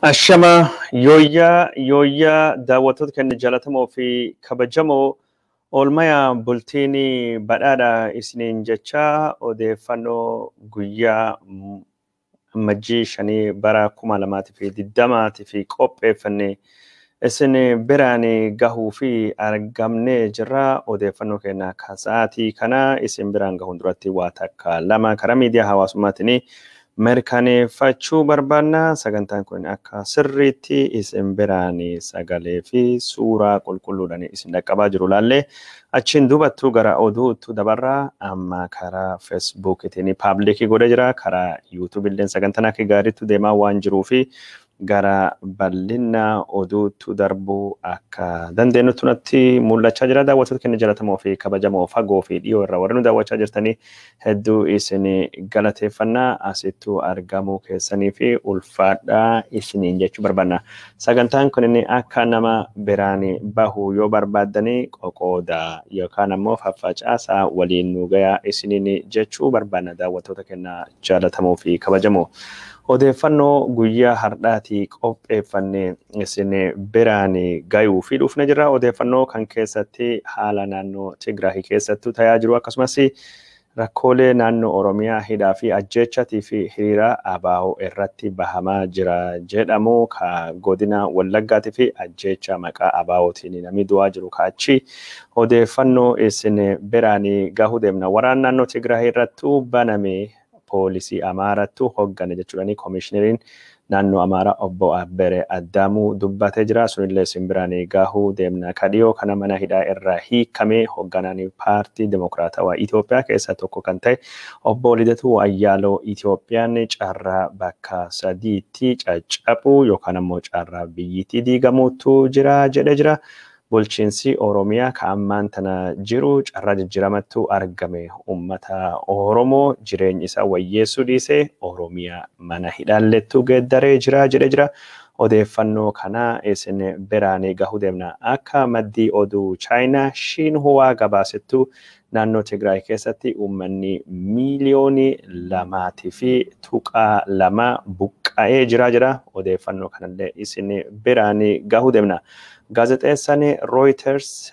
Ashama yooyyaa daawwattoota keenya jaallatamoo fi kabajamoo oolmaya bultiini badhaadha isiniin jecha odeeffannoo guyyaa majjii shanii bara 2020 fi qopheeffannee isin biraan gahuu fi argamnee jirra. Odeeffannoo keenya akka sa'aatii kana isin biraan gahuun duratti waa takka lama karaa miidiyaa hawaasummaatiin mirkaneeffachuu barbaanna. Sagantaan kun akka sirriitti isin biraan sagalee fi suuraa qulqulluudhaan isin dhaqqabaa jiru laallee achiin duubattuu gara oduutti dabarraa. Amma karaa feesbuukiitiin paablikii godhee jira. Karaa yuutuubiillee sagantaan akka gaariitti deemaa waan jiruufi gara bal'ina oduutti darbuu akka dandeenyutti natti mul'achaa jira. Daawwattoota keenya jaallatamoo fi kabajamoo fagoo fi dhiyoo irraa warra nu daawwachaa jirtanii hedduu isin galateeffannaa. Asittuu argamuu keessanii fi ulfaadhaa isiniin jechuu barbaanna. Sagantaan kun inni akka nama biraan bahuu yoo barbaaddanii qoqooda yookaan ammoo faffacaasaa waliin nu gayaa isiniin jechuu barbaanna. Daawwattoota keenya jaallatamoo fi kabajamoo. Odeeffannoo guyyaa har'aatii qopheeffannee isin biraan gayuu fi dhufne jira. Odeeffannoo kan keessatti haala naannoo Tigraay keessattuu ta'aa jiru akkasumas rakkoolee naannoo Oromiyaa hidhaa fi ajjeechatii fi hiriira ABO irratti bahamaa jira jedhamu ka godina Wallaggaatii fi ajjeecha maqaa ABOtiin namni du'aa jiru kaachi odeeffannoo isin biraan gahuu deemna. Waraana naannoo Tigraay irrattuu baname poolisii Amaarattu hoggane jechuudhaani koomishineriin naannoo Amaaraa obbo Abbere Addaamuu dubbatee jira. Sunillee isin biraan gahuu deemna. Kadhiyoo kana mana hidhaa irraa hiikamee hogganaan paartii Dimokiraatawaa Itoophiyaa keessaa tokko kan ta'e obbo Lidatuu Ayyaaloo Itoophiyaan carraa bakka sadiitti caccabuu yookaan ammoo carraa biyyittii diigamuutu jira jedhee jira. Bulchiinsi Oromiyaa ka'ammaan tana jiru carraa jijjiiramattu argame. Uummata Oromoo jireenyi isaa wayyeessuu dhiisee Oromiyaa mana hidhaallettu geeddaree jira jedhee jira. Odeeffannoo kana isin biraan gahuu deemna. Akka maddii oduu Chaayinaa Shiinhuwaa gabaasettu naannoo Tigraay keessatti uummanni miiliyoonii 2.2 buqqa'ee jira. Odeeffannoo kanallee isin biraan gahuu deemna. Gaazexeessaan Reuters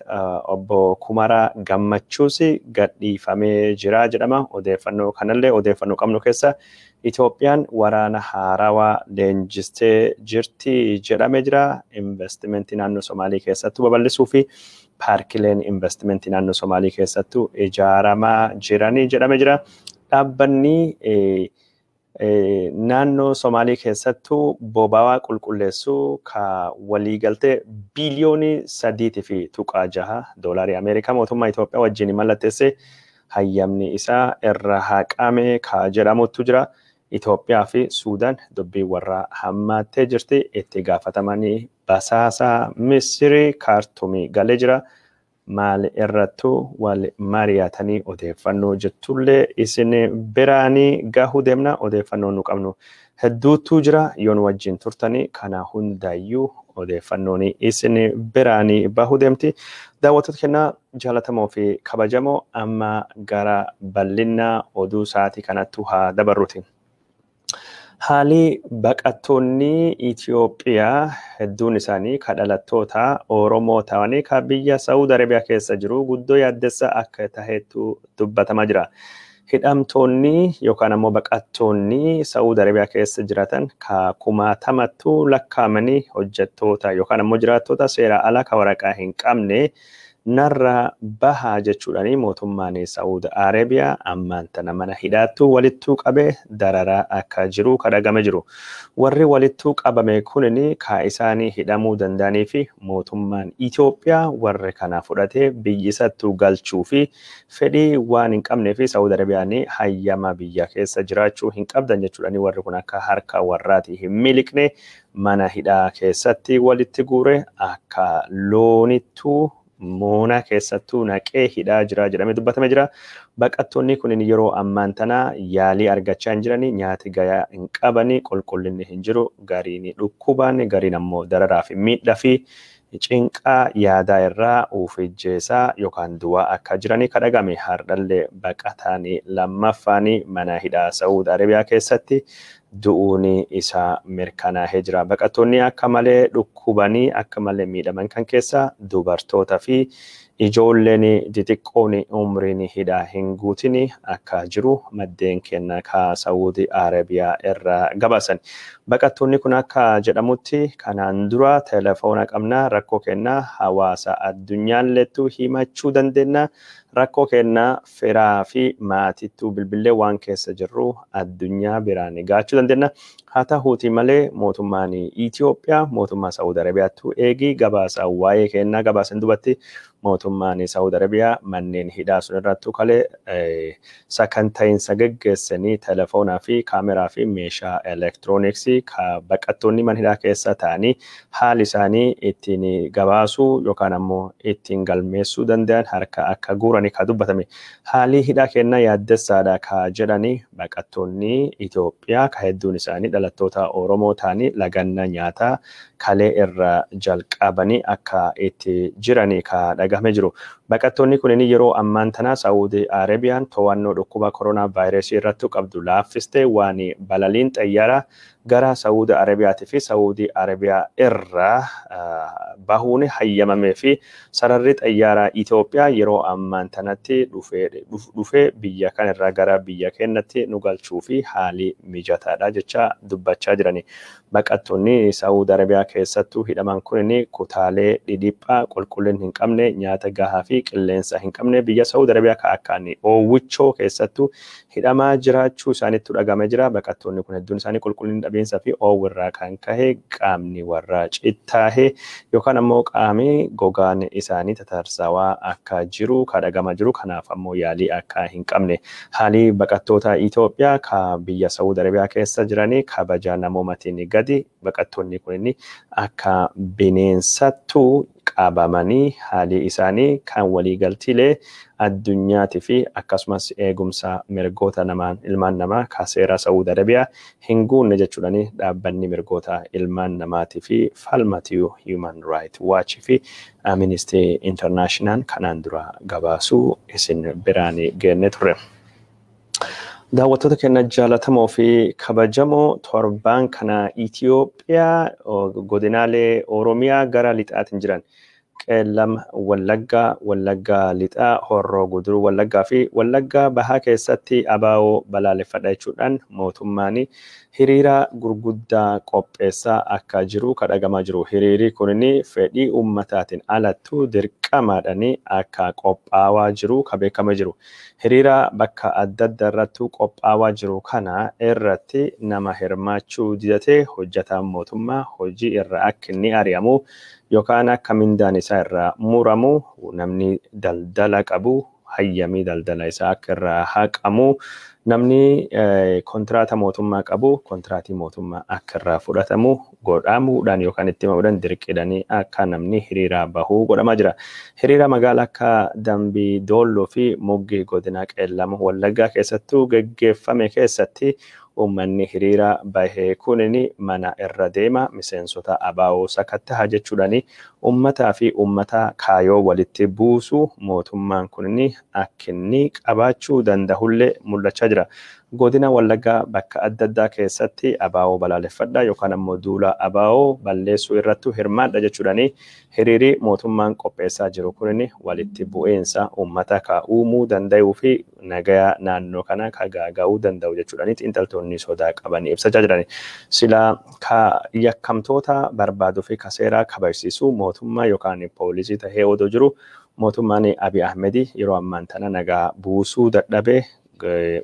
obbo Kumaraa Gammachuus gadhiifamee jira jedhama. Odeeffannoo kanallee odeeffannoo qabnu keessa Itoophiyaan waraana haarawaa leenjistee jirti jedhamee jira. Investimentii naannoo Somaalii keessattuu babal'isuu fi paarkileen investimentii naannoo Somaalii keessattuu ijaaramaa jiranii jedhamee jira. Dhaabbanni naannoo Somaalii keessattuu boba'aa qulqulleessuu ka waliigaltee biliyoonii 3.6 doolarii Ameerikaa mootummaa Itoophiyaa wajjin mallatteesse hayyamni isaa irra haqame ka jedhamutu jira. Itoophiyaa fi Suudaan dubbii warra hammaattee jirti. Itti gaafatamanii basaasaa Misiri kaartumii galee jira. Maal irrattuu wal mari'atanii odeeffannoo jettullee isin biraanii gahuu deemna. Odeeffannoo nu qabnu hedduutu jira. Yoon wajjin turtanii kana hundayyuu odeeffannoon isin biraanii bahuu deemti. Daawwattoota keenya jaallatamoo fi kabajamoo amma gara bal'ina oduu sa'aatii kanattu haa dabarruti. Haalli baqattoonni Itoophiyaa hedduun isaanii kadhalattoota Oromoo ta'anii kan biyya Saawud Arabiyaa keessa jiru guddoo yaaddessa akka taheetu dubbatamaa jira. Hidhamtoonni yookaan ammoo baqattoonni Saawud Arabiyaa keessa jiratan ka kumaatamattu lakkaa'amanii hojjettoota yookaan ammoo jiraattota seera ala ka waraqaa hin qabne narra bahaa jechuudhaani mootummaan Saawud Arabiyaa ammaan tana mana hidhaattuu walittuu qabee dararaa akka jiru kadhagame jiru. Warri walittuu qabame kunini ka isaanii hidhamuu danda'anii fi mootummaan Itoophiyaa warri kana fudhatee biyyisattuu galchuu fi fedhii waan hin qabnee fi Saawud Arabiyaan hayyama biyya keessa jiraachuu hin qabdan jechuudhaani warri kun akka harka warraati hin miliqne mana hidhaa keessatti walitti guure akka loonittuu moona keessattuu naqee hidhaa jira jedhamee dubbatame jira. Baqattoonni kun yeroo ammaan tana yaalii argachaa hin jirani, nyaati gayaa hin qabani, qulqullinni hin jiru, gariin dhukkubaan, gariin ammoo dararaa fi miidhaa fi cinqaa yaadaa irraa ufijjeesaa yookaan du'aa akka jiranii kadhagame. Hardhallee baqataanii lammaffaanii mana hidhaa Saawud Arabiyaa keessatti du'uun isaa mirkanaa'ee jira. Baqattoonni akka malee dhukkubanii akka malee miidhaman kan keessa dubartoota fi ijoolleen xixiqqoon umriin hidhaa hin guutin akka jiru maddeen keenya ka Saudi Arabiyaa irraa gabaasan. Baqattoonni kun akka jedhamutti kanaan dura telefoona qabna rakkoo kennaa hawaasa addunyaalleettu himachuu dandeenya. Rakkoo kennaa firaa fi maatittuu bilbilee waan keessa jirru addunyaa biraan gaachuu dandeenya. Haa ta'uuti malee mootummaan Itoophiyaa mootummaa Saudi Arabiyaattu eegii gabaasa waa'ee kennaa gabaasan dubatti mootummaan Saudi Arabiyaa manneen hidhaa sun irrattu kalee sakanta'iinsa geggeessanii telefoonaa fi kaameraa fi meeshaa elektirooniksii ka baqattoonni mana hidhaa keessa ta'anii haali isaanii ittiin gabaasuu yookaan ammoo ittiin galmeessuu danda'an harka akka guuranii ka dubbatame. Haalii hidhaa kennaa yaaddessaadha ka jedhanii baqattoonni Itoophiyaa ka hedduun isaanii dhalattoota Oromoo ta'anii laganna nyaataa kalee irra jalqabanii akka itti jiranii ka dhagahame jiru. Baqattoonni kunneen yeroo ammaan tana Saudi Arabiyaan to'annoo dhukkuba koronaa vaayirasii irratti qabdu laaffistee waan balaliin xayyaaraa gara Saudi Arabiyaatii fi Saudi Arabiyaa irraa bahuun hayyamamee fi sararri xayyaaraa Itoophiyaa yeroo ammaan tanatti dhufee biyya kanarraa gara biyya keenyatti nu galchuu fi haalii mijataadha jecha dubbachaa jirani. Baqattoonni Saudi Arabiyaa keessattuu hidhaman kunneen kutaalee dhidhiphaa qulqullina hin qabne nyaata gahaa fi qilleensa hin qabne biyya Saudi Arabiyaa ka akkaan oowwichoo keessattuu hidhamaa jiraachuu isaaniitu dhagamee jira. Baqattoonni kun hedduun isaanii qulqullina dhabiinsa fi oowwirraa kan kahe qaamni warra cittaahee yookaan ammoo qaamni gogaan isaanii tatarsaawaa akka jiru ka dhagamaa jiru. Kanaaf ammoo yaalii akka hin qabne haalii baqattoota Itoophiyaa ka biyya Saudi Arabiyaa keessa jiranii kabaja namoomatiin gadi baqattoonni kun akka bineensattuu qabamanii haalii isaanii kan waliigaltiilee addunyaatii fi akkasumas eegumsa mirgoota ilmaan namaa ka seera Saudi Arabiyaa hin guunne jechuudhaan dhaabbanni mirgoota ilmaan namaatii fi falmatii Human Rights Watch fi Amnesty International kanaan dura gabaasuu isin biraan geenne ture. Daawwattoota keenya jaallatamoo fi kabajamoo torbaan kana Itoophiyaa godinaalee Oromiyaa gara lixaatiin jiran Qeellam Wallaggaa lixaa Horroo Guduruu Wallaggaa fi Wallaggaa bahaa keessatti abaa'oo balaaleffadha jechuudhaan mootummaan hiriira gurguddaa qopheessaa akka jiru ka dhagamaa jiru. Hiriiri kunni fedhii ummataatiin alattuu dirqamaadhaan akka qophaawaa jiru ka beekama jiru. Hiriira bakka adda addaa irratti qophaawaa jiru kana irratti nama hirmaachuu didatee hojjetaan mootummaa hojii irra akka inni ari'amu yookaan akka mindaan isaa irraa muramu namni daldala qabu hayyamii daldala isaa akka irraa haqamu namni kontraata mootummaa qabu kontraatii mootummaa akka irraa fudhatamu godhamuudhaan yookaan itti himuudhaan dirqidanii akka namni hiriira bahuu godhamaa jira. Hiriira magaalaa akka Dambii Doolloo fi Muggii godina Qeellam Wallaggaa keessattuu geggeeffame keessatti ummanni hiriira bahee kunini mana irra deema miseensota abaa'oo sakatta'a jechuudhaan ummataa fi ummata kaayoo walitti buusu mootummaan kunini akka inni qabaachuu danda'ullee mul'achaa jira. Godina Wallaggaa bakka adda addaa keessatti abaa'oo balaaleffadha yookaan ammoo duula abaa'oo balleessuu irrattu hirmaadha jechuudhaan hiriiri mootummaan qopheessaa jiru kunini walitti bu'eensa ummata ka uumuu danda'uu fi nagaa naannoo kana ka gaaga'uu danda'u jechuudhaan xiinxaltoonni sodaa qaban ibsachaa jiran. Sila ka yakkamtoota barbaaduu fi ka seeraa kabachiisuu mootummaa yookaan poolisii tahee odoo jiru mootummaan Abiy Ahmed yeroo ammaan tana nagaa buusuu dadhabee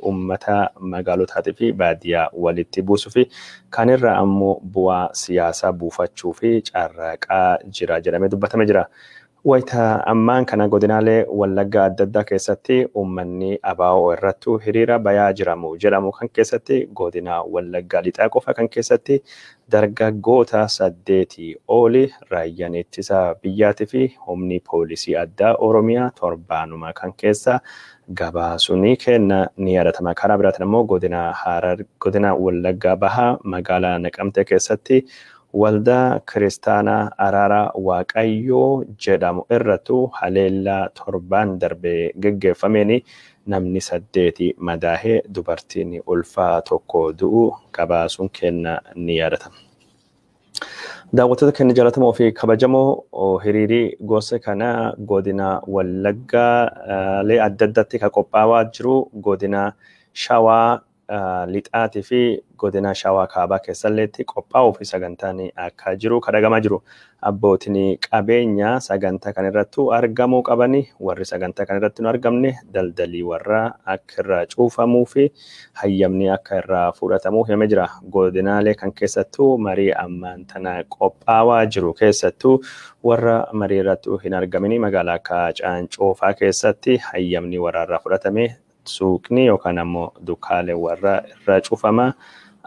ummata magaalotaatii fi baadiyyaa walitti buusuu fi kanirra ammoo bu'aa siyaasaa buufachuu fi carraaqaa jira jedhamee dubbatame jira. Wayita ammaan kana godinaalee Wallaggaa adda addaa keessatti ummanni abaa'oo irrattu hiriira bayaa jiramu jedhamu kan keessatti godina Wallaggaa lixaa qofa kan keessatti dargaggoota 8 oli raayyaan ittisa biyyaatii fi humni poolisii addaa Oromiyaa torbaanuma kan keessa gabaasuni kenna ni yaadatama. Karaa biraatiin immoo godina Wallaggaa bahaa magaalaa Naqamtee keessatti waldaa kiristaanaa Araaraa Waaqayyoo jedhamu irrattu haleellaa torbaan darbee geggeeffameen namni 8 madaahee dubartiin ulfaa tokko du'u gabaasuun kenna ni yaadatama. Daawwattoota keenya jaallatamoo fi kabajamoo hiriirii gosa kana godina Wallaggaa adda addaatti kan qophaa'aa jiru godina Shawaa lixaatii fi godina Shawaa kaabaa keessalleetti qophaa'uu fi sagantaan akka jiru kadhagamaa jiru. Abbootiin qabeenya sagantaa kan irratti argamuu qabani warri sagantaa kan irratti hin argamne daldalii warra akka irraa cuufamuu fi hayyamni akka irraa fudhatamuu himee jira. Godinaalee kan keessattuu marii ammaan tana qophaa'aa jiru keessattuu warra marii irratti hin argamini magaalaa akka Caancoo keessatti hayyamni waraarraa fudhatame suuqni yookaan ammoo dukkaalee warra irraa cuufama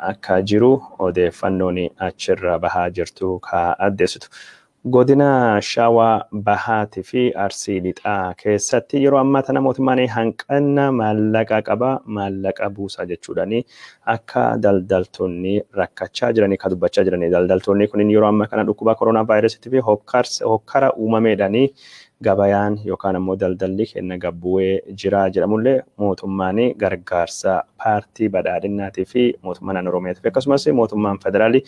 akka jiru odeeffannoon achirra bahaa jirtu ka addeessitu. Godina Shawaa Bahaatii fi Arsii Lixaa keessatti yeroo ammaa tana mootummaan hanqina maallaqa qaba maallaqa buusaa jechuudhaani akka daldaltoonni rakkachaa jiranii ka dubbachaa jiranii. Daldaltoonni kun yeroo ammaa kana dhukkuba koronaa vaayirasiitii fi hokkara uumameedhaanii gabayaan yookaan ammoo daldalli kenna gabbu'ee jira jedhamullee mootummaan gargaarsa paartii badhaadhinnaatii fi mootummaa naannoo Oromiyaatiif akkasumas mootummaan federaalii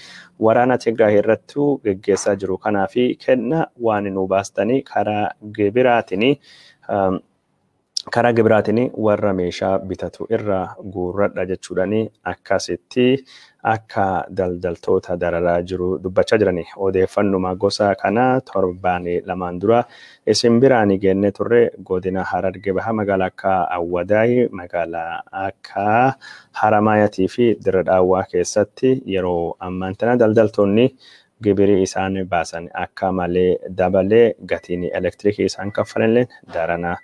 waraana Tigraay irratti geggeessaa jiru kanaaf kenna waan nu baastanii karaa gibiraatiin warra meeshaa bitatu irraa guurradha jechuudhaani akkasitti akka daldaltoota dararaa jiru dubbachaa jirani. Odeeffannuma gosa kana torbaan lamaan dura isin biraan geenne turre godina Harargee Bahaa magaalaa akka Awwadaay magaalaa akka Haramaayatii fi Dirree Dhaawwaa keessatti yeroo ammaan tana daldaltoonni gibirii isaan baasan akka malee dabalee gatiin elektirikii isaan kaffalanillee daranaa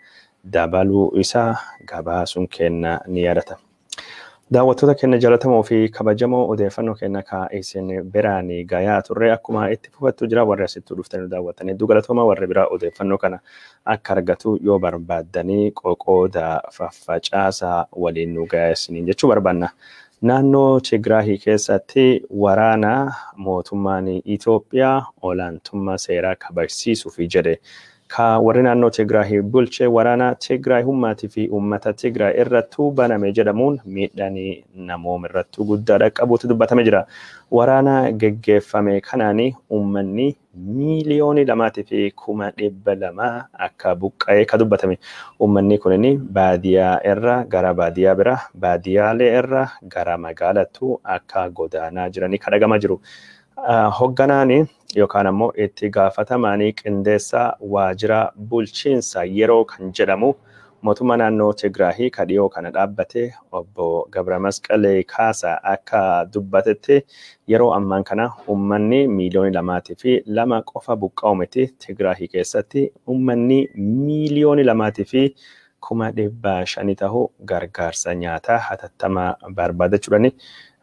dabaluu isaa gabaasuun kenna ni yaadatama. Daawwattoota keenya jaallatamoo fi kabajamoo odeeffannoo keenya ka isin biraan gayaa turre akkuma itti fufattu jira warri asitti dhuftanii daawwatanii hedduu galatooma warri biraa odeeffannoo kana akka argatu yoo barbaaddanii qoqooda faffacaasaa waliin nu gaasiniin jechuu barbaanna. Naannoo Tigraay keessatti waraana mootummaan Itoophiyaa olaantummaa seeraa kabachiisuu fi jedhe ka warri naannoo Tigraay bulchee waraana Tigraay ummaatii fi ummata Tigraay irrattuu baname jedhamuun miidhanii namoota irrattuu guddaa qabuutu dubbatame jira. Waraana geggeeffame kanaani ummanni miiliyoonii 2,200,000 akka buqqa'ee ka dubbatame. Ummanni kunini baadiyaa irra gara baadiyaa bira baadiyaalee irra gara magaalattuu akka godaanaa jiranii kadhagamaa jiru. Hogganaani yookaan ammoo itti gaafatamaan qindeessaa waajjira bulchiinsa yeroo kan jedhamu mootummaa naannoo Tigraay ka dhiyoo kana dhaabbate obbo Gabramasqalee Kaasaa akka dubbatetti yeroo ammaan kana ummanni miiliyoonii 2,200 qofa buqqa'umeti Tigraay keessatti ummanni miiliyoonii 2,500,000 ta'u gargaarsa nyaataa hatattamaa barbaadachuudhaani.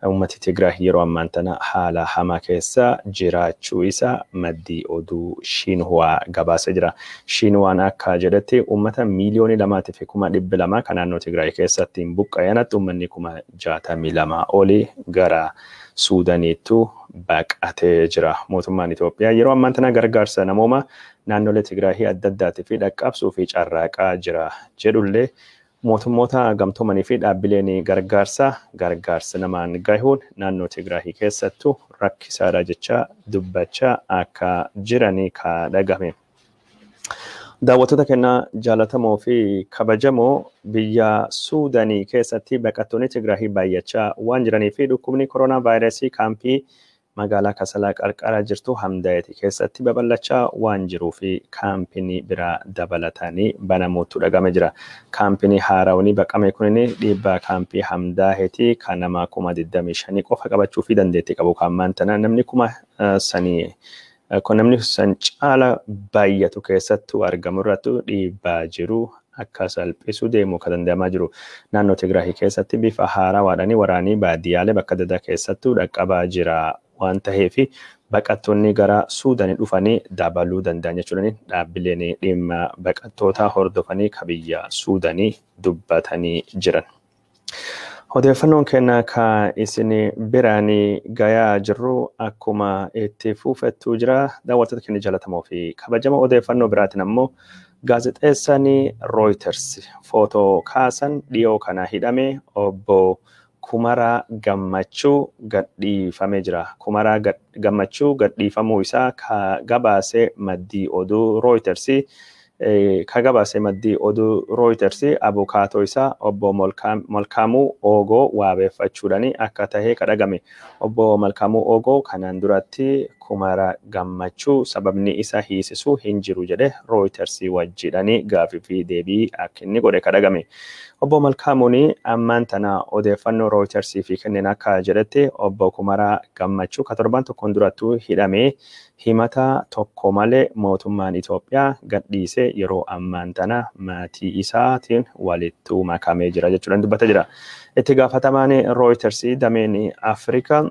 Ummati Tigraay yeroo ammaan tana haala hamaa keessa jiraachuu isaa maddii oduu Shiinhuwaa gabaasee jira. Shiinhuwaan akka jedhetti ummata miiliyoonii 2,200,000 kan naannoo Tigraay keessatti buqqa'anatti ummanni 62,000 olii gara Suudaaniittu baqatee jira. Mootummaan Itoophiyaa yeroo ammaan tana gargaarsa namooma naannolee Tigraay adda addaatiif dhaqqabsuu fi carraaqaa jira jedhullee mootummoota gamtoomanii fi dhaabbileen gargaarsa namaan gahuun naannoo Tigraay keessattuu rakkisaadha jecha dubbachaa akka jiranii ka dhagahame. Daawwattoota keenya jaallatamoo fi kabajamoo biyya Suudaanii keessatti baqattoonni Tigraay baay'achaa waan jiranii fi dhukkubni koronaa vaayirasii kaampii magaalaa Kasalaa qarqara jirtu Hamdaayeti keessatti babal'achaa waan jiruu fi kaampinii biraa dabalatanii banamuutu dhagame jira. Kaampinii haarawni baqame kunini dhiibbaa kaampii Hamdaayeti kan nama 25,000 qofa qabachuu fi dandeettii qabu kan maantana namni namni san caala baay'atu keessattuu argamu irrattu dhiibbaa jiru akka salphisuu deemuu kan danda'amaa jiru. Naannoo Tigraay keessatti bifa haarawaadhaan waraanii baadiyyaalee bakka adda addaa keessattuu dhaqqabaa jira waan ta'eef baqattoonni gara Suudaanii dhufanii dabaluu danda'an jechuudhaan dhaabbileen dhimma baqattootaa hordofanii ka biyya Suudaanii dubbatanii jiran. Odeeffannoon keenya ka isin biraanii gayaa jirru akkuma itti fuufettuu jira. Daawwattoota keenya jaallatamoo fi kabajamoo odeeffannoo biraatiin ammoo gaazexeessaan Reuters footoo kaasan dhiyoo kana hidhame obbo Kumaraa Gammachuu gadhiifamee jira. Kumaraa Gammachuu gadhiifamuu isaa ka gabaasee maddii oduu Reuters kagabaase maddii oduu Reuters abukaatoo isaa obbo Malkaamuu Ogoo waabeeffachuudhaan akka tahee kadhagame. Obbo Malkaamuu Ogoo kanaan duratti Kumaraa Gammachuu sababni isa hiisisuu hin jiru jedhe Reuters wajjidhanii gaafii fi deebii akka inni godhe kadhagame. Obbo Malkaamuun ammaan tana odeeffannoo Reuters fi kenneen akka jedhette obbo Kumaraa Gammachuu ka torban tokkoon durattuu hidhamee himata tokko malee mootummaan Itoophiyaa gadhiisee yeroo ammaan tana maatii isaatiin walitti makamee jira jechuudhaan dubbata jira. Itti gaafatamaan Reuters dameen Afrikaa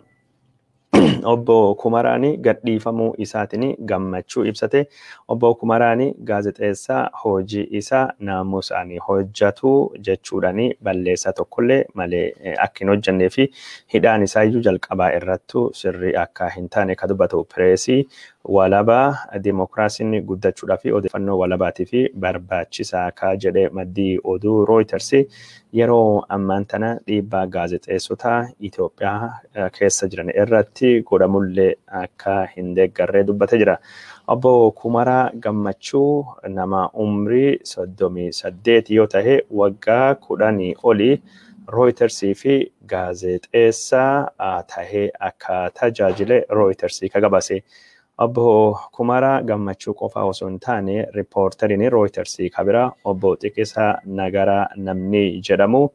obbo Kumaraani gadhiifamuu isaatiin gammachuu ibsate. Obbo Kumaraani gaazexeessaa hojii isaa naamusaan hojjatu jechuudhaan balleessaa tokkollee malee akka hin hojjannee fi hidhaan isaayyuu jalqabaa irrattu sirrii akka hin taane ka dubbatu pireesii walabaa dimokiraasiin guddachuudhaa fi odeeffannoo walabaatii fi barbaachisaa akka jedhe maddii oduu Reuters yeroo ammaan tana dhiibbaa gaazexeessota Itoophiyaa keessa jiran irratti godhamullee akka hin deeggarree dubbate jira. Obbo Kumaraa Gammachuu nama umrii 38 yoo ta'e waggaa 10 olii Reuters fi gaazexeessaa tahee akka tajaajile Reuters ka gabaase. Obbo Kumaraa Gammachuu qofaa osoo hin taane riippoorteriin Reuters ka biraa obbo Xiqisaa Nagaraa namni jedhamu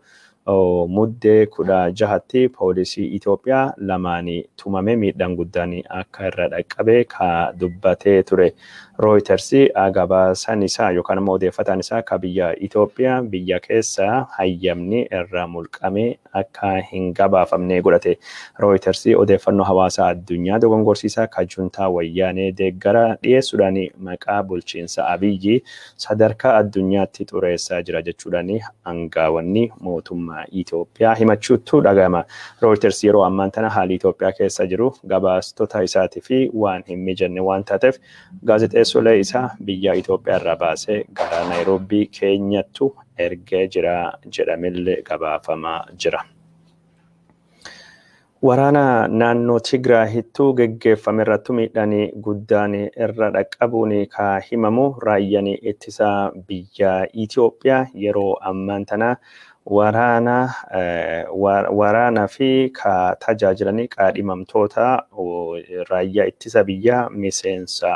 muddee 16tti poolisii Itoophiyaa lamaanii tumame miidhaan guddaan akka irra dhaqqabe ka dubbatee ture. Reuters gabaasan isaa yookaan immoo odeeffataan isaa ka biyya Itoophiyaa biyya keessa hayyamni irraa mulqame akka hin gabaafamne godhate. Reuters odeeffannoo hawaasaa addunyaa dogongorsiisaa ka juntaa wayyaanee deeggara dhiyeessuudhaan maqaa bulchiinsa Abiyyi sadarkaa addunyaatti xureessaa jira jechuudhaan aangaawonni mootummaa Itoophiyaa himachuutu dhagama. Reuters yeroo ammaan tana haalli Itoophiyaa keessa jiru gabaastota isaatii fi waan hin mijanne waan taateef gaazexeessolee isaa biyya Itoophiyaa irraa baasee gara Naayiroobii keenyattu ergee jira jedhamillee gabaafamaa jira. Waraana naannoo Tigraahittuu geggeeffame irratti miidhaan guddaan irra dhaqqabuun ka himamu raayyaan ittisa biyya Itoophiyaa yeroo ammaan tana waraana fi ka tajaajilanii qaadhimamtoota raayyaa ittisa biyyaa miseensa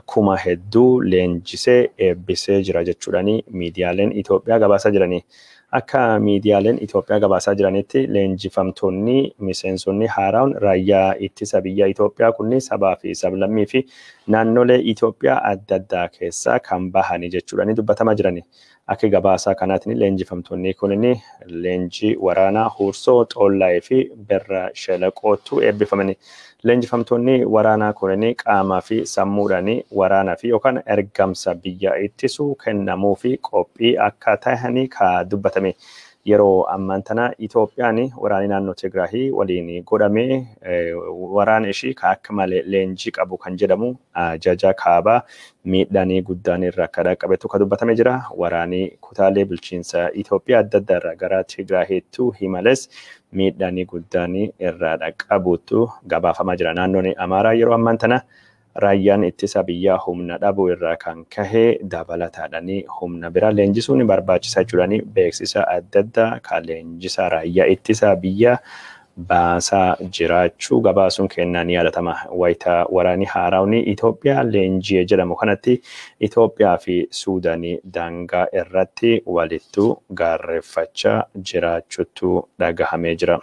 kuma hedduu leenjisee eebbisee jira jechuudhaan miidiyaaleen Itoophiyaa gabaasaa jiranii. Akka miidiyaaleen Itoophiyaa gabaasaa jiranitti leenjifamtoonni miseensonni haaraan raayyaa ittisa biyya Itoophiyaa kunni sabaa fi sablammii fi naannolee Itoophiyaa adda addaa keessaa kan bahanii jechuudhaan dubbatamaa jirani. Akka gabaasaa kanaatiin leenjifamtoonni kunniin leenjii waraanaa Hursoo Xoollaayee fi Berra Shelaqootu eebbifamani. Leenjifamtoonni waraanaa kunniin qaamaa fi sammuudhaan waraanaa fi yookaan ergamsa biyya ittisuu kennamuu fi qophii akka ta'anii ka dubbatame. Yeroo ammaan tana Itoophiyaan waraanni naannoo Tigraahii waliin godhamee waraana ishii ka akka malee leenjii qabu kan jedhamu ajaja kaabaa miidhaan guddaan irra akka dhaqqabetu ka dubbatame jira. Waraanni kutaalee bulchiinsa Itoophiyaa adda addaa irraa gara Tigraahiittu himales miidhaan guddaan irra dhaqqabutu gabaafamaa jira. Naannoon Amaaraa yeroo ammaan tana raayyaan ittisa biyyaa humna dhabuu irraa kan kahee dabalataadhaan humna biraa leenjisuun barbaachisaa jechuudhaan beeksisa adda addaa kan leenjisa raayyaa ittisa biyyaa baasaa jiraachuu gabaasuun kennaan yaadatama. Wayita waraanni haaraan Itoophiyaa leenjii jedhamu kanatti Itoophiyaa fi Suudaanii daangaa irratti walittu gaarreeffachaa jiraachuutu dhagahamee jira.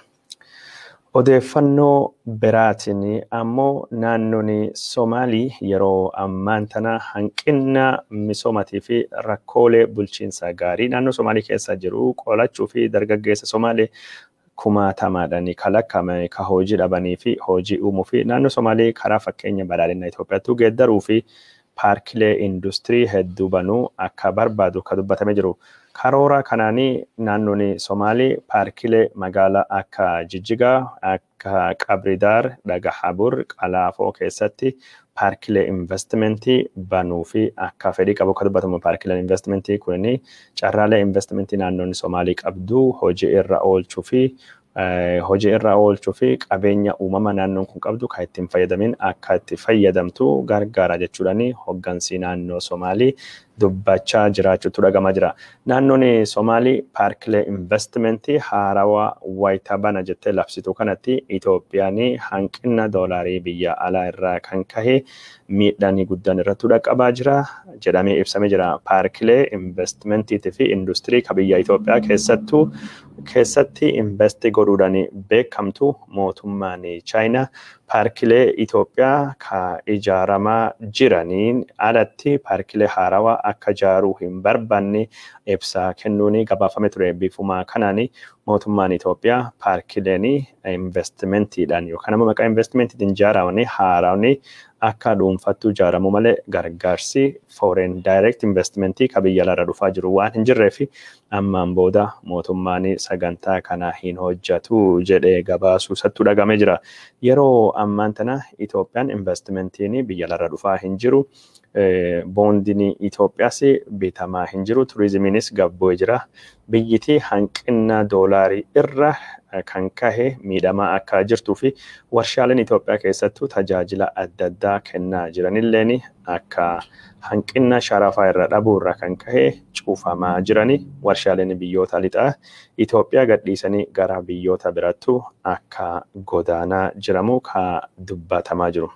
Odeeffannoo biraatiin ammoo naannoon Somaalii yeroo ammaan tana hanqina misoomatii fi rakkoolee bulchiinsa gaarii naannoo Somaalii keessa jiru qolachuu fi dargaggeessa Somaalee kumaatamaadhaan kalaqqame ka hojii dhabanii fi hojii uumuu fi naannoo Somaalii karaa fakkeenya badhaadhina Itoophiyaatti geeddaruu fi paarkilee industirii hedduu banuu akka barbaadu ka dubbatame jiru. karoora kanaanii naannoon Somaalii paarkilee magaalaa akka Jijjigaa, akka Qabridaar, Dhagahabur, Qalaafoo keessatti paarkilee investimentii banuu fi akka fedhii qabu akka dubbatamu paarkileen investimentii kunii carraalee investimentii naannoon Somaalii qabdu hojii irra oolchuu fi qabeenya uumama naannoon kun qabdu kan ittiin fayyadamin akka itti fayyadamtu gargaara jechuudhaani hoggansi naannoo Somaalii dubbachaa jiraachuutu dhagamaa jira. Naannoon Somaalii paarkilee investimentii haarawaa wayita bana jettee labsitu kanatti Itoophiyaan hanqina doolaarii biyya alaa irraa kan kahe miidhaan guddaan irratti dhaqqabaa jira jedhamee ibsamee jira. Paarkilee investimentiitii fi industirii ka biyya Itoophiyaa keessatti investi godhuudhaan beekamtu mootummaan Chaayinaa paarkilee Itoophiyaa ka ijaaramaa jiraniin alatti paarkilee haarawaa akka ijaaruu hin barbaanne ibsa kennuun gabaafame ture. Bifuma kanaan mootummaan Itoophiyaa paarkileen investimentiidhaan yookaan immoo maqaa investimentiitiin ijaaramanii haaraawni akka dhuunfattu ijaaramu malee gargaarsi foreign direct investmentii ka biyya alaarraa dhufaa jiru waan hin jirreef ammaan booda mootummaan sagantaa kana hin hojjetu jedhee gabaasuu isattu dhagamee jira. Yeroo ammaan tana Itoophiyaan investimentiin biyya alaarraa dhufaa hin jiru. Boondiin Itoophiyaas bitamaa hin jiru. Turizimiinis gabboo'ee jira. Biyyittii hanqina doolaarii irra kan kahe miidhamaa akka jirtuu fi warshaaleen Itoophiyaa keessattuu tajaajila adda addaa kennaa jiranilleen akka hanqina sharafaa irra dhabuu irra kan kahe cuufamaa jirani. Warshaaleen biyyoota lixaa Itoophiyaa gadhiisanii gara biyyoota biraattu akka godaanaa jiramu ka dubbatamaa jiru.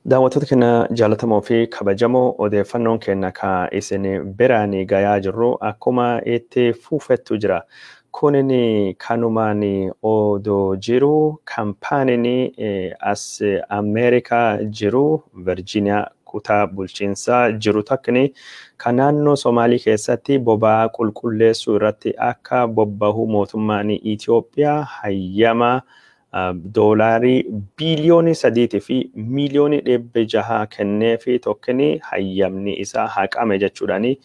Daawwattoota keenya jaallatamoo fi kabajamoo odeeffannoon keenya ka isin biraan gayaa jirru akkuma itti fufettu jira. Kunin kanumaan odoo jiru kaampaaniin as Ameerikaa jiru Virgiiniyaa kutaa bulchiinsaa jiru takkini kan naannoo Somaalii keessatti boba'aa qulqulleessuu irratti akka bobbahu mootummaan Itoophiyaa hayyamaa doolaarii biliyoonii 3 fi miliyoonii 600 kennee fi tokkini hayyamni isaa haqame jechuudhaani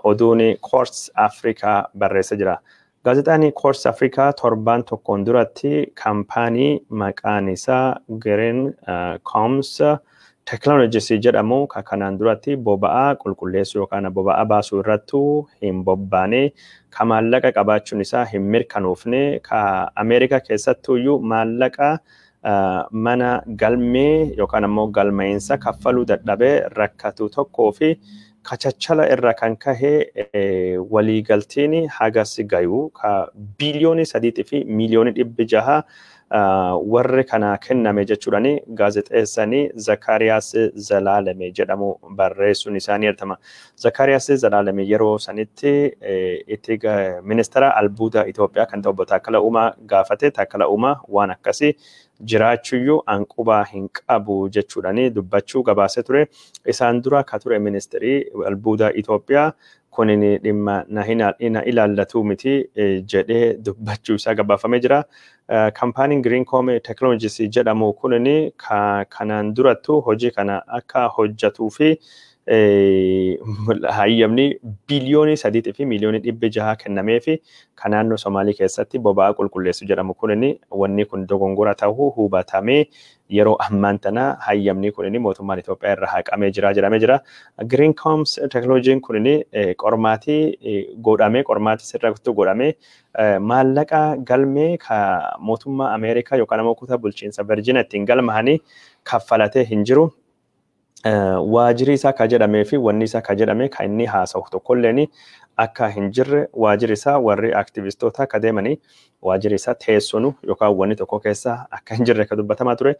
oduun Quartz Africa barreessa jira. Gaazexaan Quartz Africa torbaan tokkoon duratti kaampaanii maqaan isaa Greencoms Technologies jedhamu kanaan duratti boba'aa qulqulleessuu yookaan boba'aa baasuu irratti hin bobbaane ka maallaqa qabaachuun isaa hin mirkanoofne ka Ameerikaa keessattuyyuu maallaqa mana galmee yookaan ammoo galmeensa kaffaluu dadhabee rakkatu tokkoo fi kachachala irra kan kahe waliigaltiin hagas gayuu ka biliyoonii 3 fi miliyoonii 600 warri kana kenname jechuudhaani gaazexeessanii Zakariyaas Zalaalame jedhamu barreessuun isaanii argama. Zakariyaas Zalaalame yeroo sanitti itti ministeera albuuda Itoophiyaa kan ta'u obbo Taakkala Uumaa gaafate. Taakkala Uumaa waan akkasii jiraachuyyuu anqubaa hin qabu jechuudhaani dubbachuu gabaasee ture. Isaan dura ka ture ministeerii albuuda Itoophiyaa kunin dhimma na ilaallatu miti jedhee dubbachuu isaa gabaafamee jira. Kaampaaniin Greencom Technologies jedhamu kunin kanaan durattu hojii kana akka hojjetuu fi hayyamni biliyoonii 3 fi miliyoonii 600 kennamee fi kan naannoo Somaalii keessatti boba'aa qulqulleessu jedhamu kunin wanni kun dogongora ta'uu hubatamee yeroo ammaan tana hayyamni kunin mootummaan Itoophiyaa irra haqamee jira jedhamee jira. Greencoms Technologies kunin qormaatii sirriitti godhamee maallaqa galmee ka mootummaa Ameerikaa yookaan ammoo kutaa bulchiinsa Virgiiniyaa ittiin galmaa'anii kaffalatee hin jiru. Waajjirri isaa ka jedhamee fi wanni isaa ka jedhame kan inni haasa'u tokkolleen akka hin jirre waajjirri isaa warri aktivistoota ka deemanii waajjirri isaa teessonu yookaan wanni tokko keessa akka hin jirre ka dubbatamaa ture.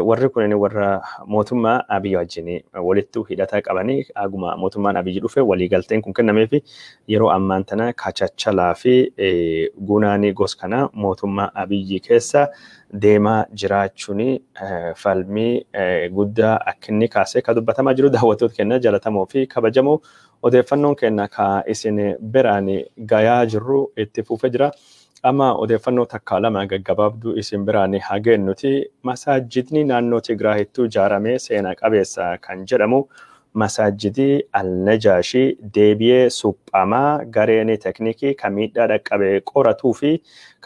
Warri kunin warra mootummaa Abiy wajjin walitti hidhata qabanii aguma mootummaan Abiy dhufe waliigalteen kun kennamee fi yeroo ammaan tana kachachalaa fi gunaanii gos kana mootummaa Abiy keessa deemaa jiraachuun falmii guddaa akka inni kaasee ka dubbatamaa jiru. Daawwattoota keenya jaallatamoo fi kabajamoo odeeffannoon keenya ka isin biraan gayaa jirru itti fufee jira. Amma odeeffannoo takka lama gaggabaabduu isin biraan hageennuti. Masaajidni naannoo Tigraayitti ijaaramee seenaa qabeessa kan jedhamu masaajidii Al-Najaashii deebi'ee suphamaa gareen teknikii kamiidhaa dhaqqabee qoratuu fi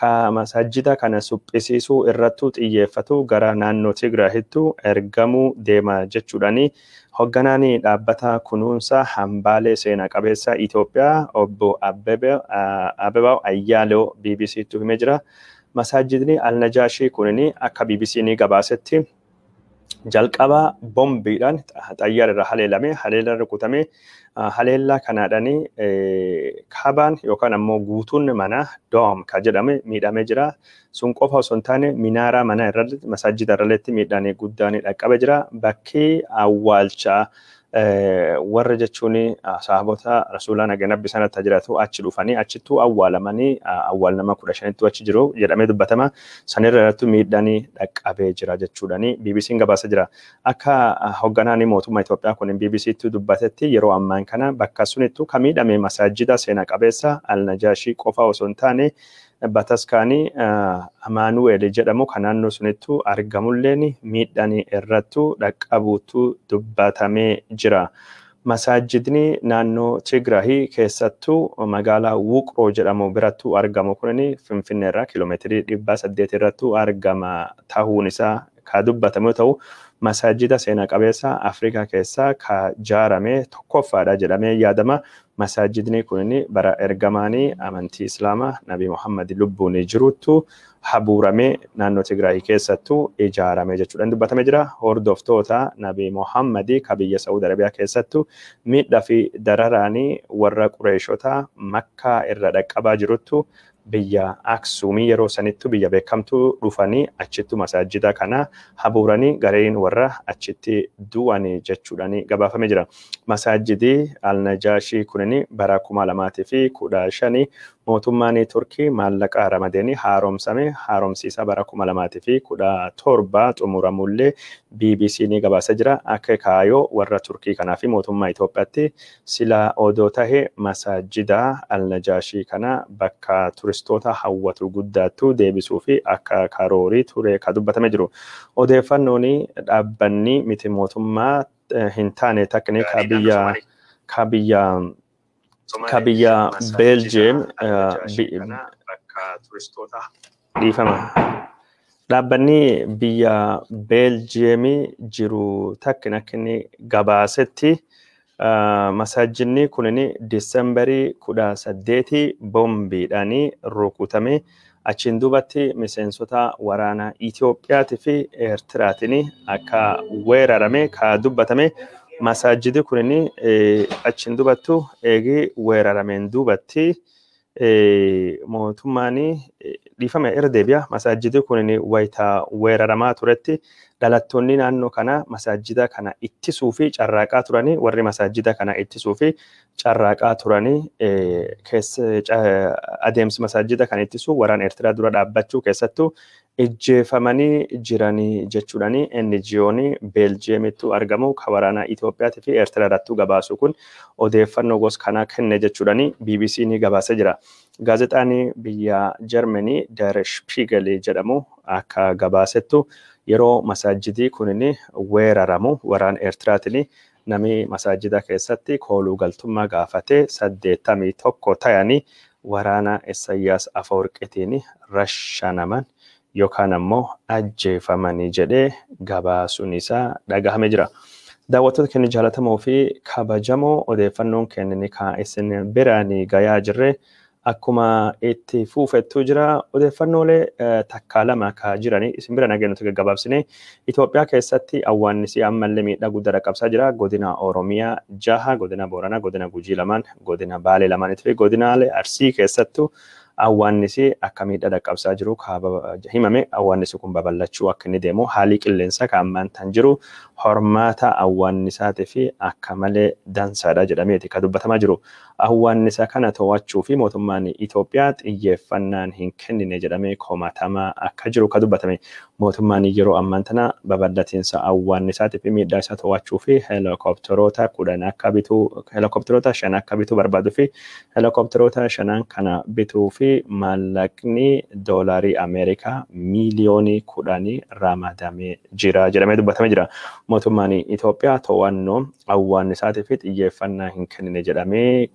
ka masaajida kana suphisiisuu irrattuu xiyyeeffatu gara naannoo Tigraahitti ergamuu deema jechuudhaani. Hoogganaan dhaabbata kunuunsa hambaalee seenaa qabeessa Itoophiyaa obbo Abebaw Ayyaaloo BBC'tti himee jira. Masaajidni Al-Najaashii kunini akka BBC'n gabaasetti jalqaba bombiidhaan xayyaara irra haleelame haleela rukutame haleellaa kanaadhaani kabaan yookaan ammoo guutuun mana doom ka jedhame miidhamee jira. Sun qofa osoo hin taane minaaraa mana irratti masaajida irratti miidhaan guddaan dhaqqabee jira. Bakki awwaalchaa warra jechuun sahabota rasuulaa nagaa nabbi sanatti jiraatu achi dhufanii achittuu awwaalamanii awwaalnama 15tti achi jiru jedhamee dubbatama. Sanirra irratti miidhaan dhaqqabee jira jechuudhaani BBC'n gabaasa jira. Akka hoogganaan mootummaa Itoophiyaa kun BBC'tti dubbatetti yeroo ammaan kana bakka sunittuu ka miidhame masaajida seenaa qabeessa Al-Najaashii qofa osoo hin taane Bataskaanii Amaanu'eel jedhamu kan naannoo sunittuu argamulleen miidhaan irrattuu dhaqqabuutu dubbatamee jira. Masaajidni naannoo Tigraahii keessattuu magaalaa Wuqroo jedhamu birattuu argamu kunini Finfinnee irraa kiiloomeetirii 800 irrattuu argama ta'uun isaa ka dubbatamu ta'u masaajida seenaa qabeessa Afrikaa keessaa ka jaarame tokkoffaadha jedhamee yaadama. Masaajidni kunini bara ergamaanii amantii Islaamaa Nabi Muhammad lubbuun jirutu habuuramee naannoo Tigraahii keessattuu ijaarame jechuudhaan dubbatamee jira. Hordoftoota Nabi Muhammad ka biyya Saudi Arabiyaa keessattuu miidhaa fi dararaanii warra Qureeshota Makkaa irra dhaqqabaa jirutu biyya Aksumii yeroo sanittu biyya beekamtuu dhufanii achittu masaajida kana habuuranii gareen warra achitti du'anii jechuudhaan gabaafamee jira. Masaajidii Al-Najaashii kunini bara 2015 mootummaan Turkii maallaqa ramadanii haaromsiisa bara 2017 xumuramullee BBC'n gabaasa jira. Akka kaayoo warra Turkii kanaa fi mootummaa Itoophiyaatti sila odoo tahee masaajida Al-Najaashii kana bakka turistoota hawwatu guddaattu deebisuu fi akka karoorii ture ka dubbatamee jiru. Odeeffannoon dhaabbanni miti mootummaa hin taane takni ka biyya Belgium dhiifama. Dhaabbanni biyya Belgium jiru takni gabaasetti masaajidni kunini Disembarii 18 bombiidhaan rukutame. Achiin duubatti miseensota waraana Itoophiyaatii fi Eertiraatiin akka weerarame ka dubbatame. Masaajidi kunini achiin duubattu eegi weerarameen duubatti mootummaan dhiifame irra deebi'a. Masaajidi kunini wayita weeraramaa turetti dhalattoonni naannoo kana masaajida kana ittisuu fi carraaqaa turanii warri masaajida kana ittisuu fi carraaqaa turanii adeemsi masaajida kana ittisuu waraana Eertiraa dura dhaabbachuu keessattuu ijjeefamanii jiranii jechuudhaani NGO'n Beeljiyeemittu argamu ka waraana Itoophiyaatii fi Eertiraa irrattuu gabaasu kun odeeffannoo gosa kanaa kenne jechuudhaani BBC'n gabaasee jira. Gaazexaan biyya Jarmanii Der Spiegel jedhamu akka gabaasettu yeroo masaajidii kunini weeraramu waraana Eertiraatiin namni masaajida keessatti kooluu galtummaa gaafatee 81 ta'anii waraana Isaayyaas Afeworqiitiin rashanaman yookaan ammoo ajjeefamanii jedhee gabaasuun isaa dhagahamee jira. Daawwattoota keenya jaallatamoo fi kabajamoo odeeffannoon kennine ka isin biraanii gayaa jirre akkuma itti fuufettuu jira. Odeeffannoolee takkaa lama ka jiranii isin bira nageenya nuti gaggabaabsine. Itoophiyaa keessatti awwaannisi ammallee miidhaa guddaa dhaqqabsaa jira. Godina Oromiyaa 6, godina Booranaa, godina Gujii 2, godina Baalee 2 fi godinaalee Arsii keessattuu awwaannisi akka miidhaa dhaqqabsaa jiru himame. Awwaannisi kun babal'achuu akka inni deemu haalli qilleensa ka ammaan tan jiru hormaata awwaannisaatii fi akka malee dansaadha jedhameeti ka dubbatamaa jiru. Awwaannisa kana to'achuu fi mootummaan Itoophiyaa xiyyeeffannaan hin kennine jedhamee komatamaa akka jiru ka dubbatame. Mootummaan yeroo ammaan tana babal'atiinsa awwaannisaatii fi miidhaa isaa to'achuu fi helikopteroota 5 akka bituu barbaaduu fi helikopteroota 5 kana bituu fi fi maallaqni doolarii Ameerikaa miiliyoonii 10 ramadamee jira jedhamee dubbatamee jira. Mootummaan Itoophiyaa to'annoo awwaannisaatii fi xiyyeeffannaa hin kennine jedhamee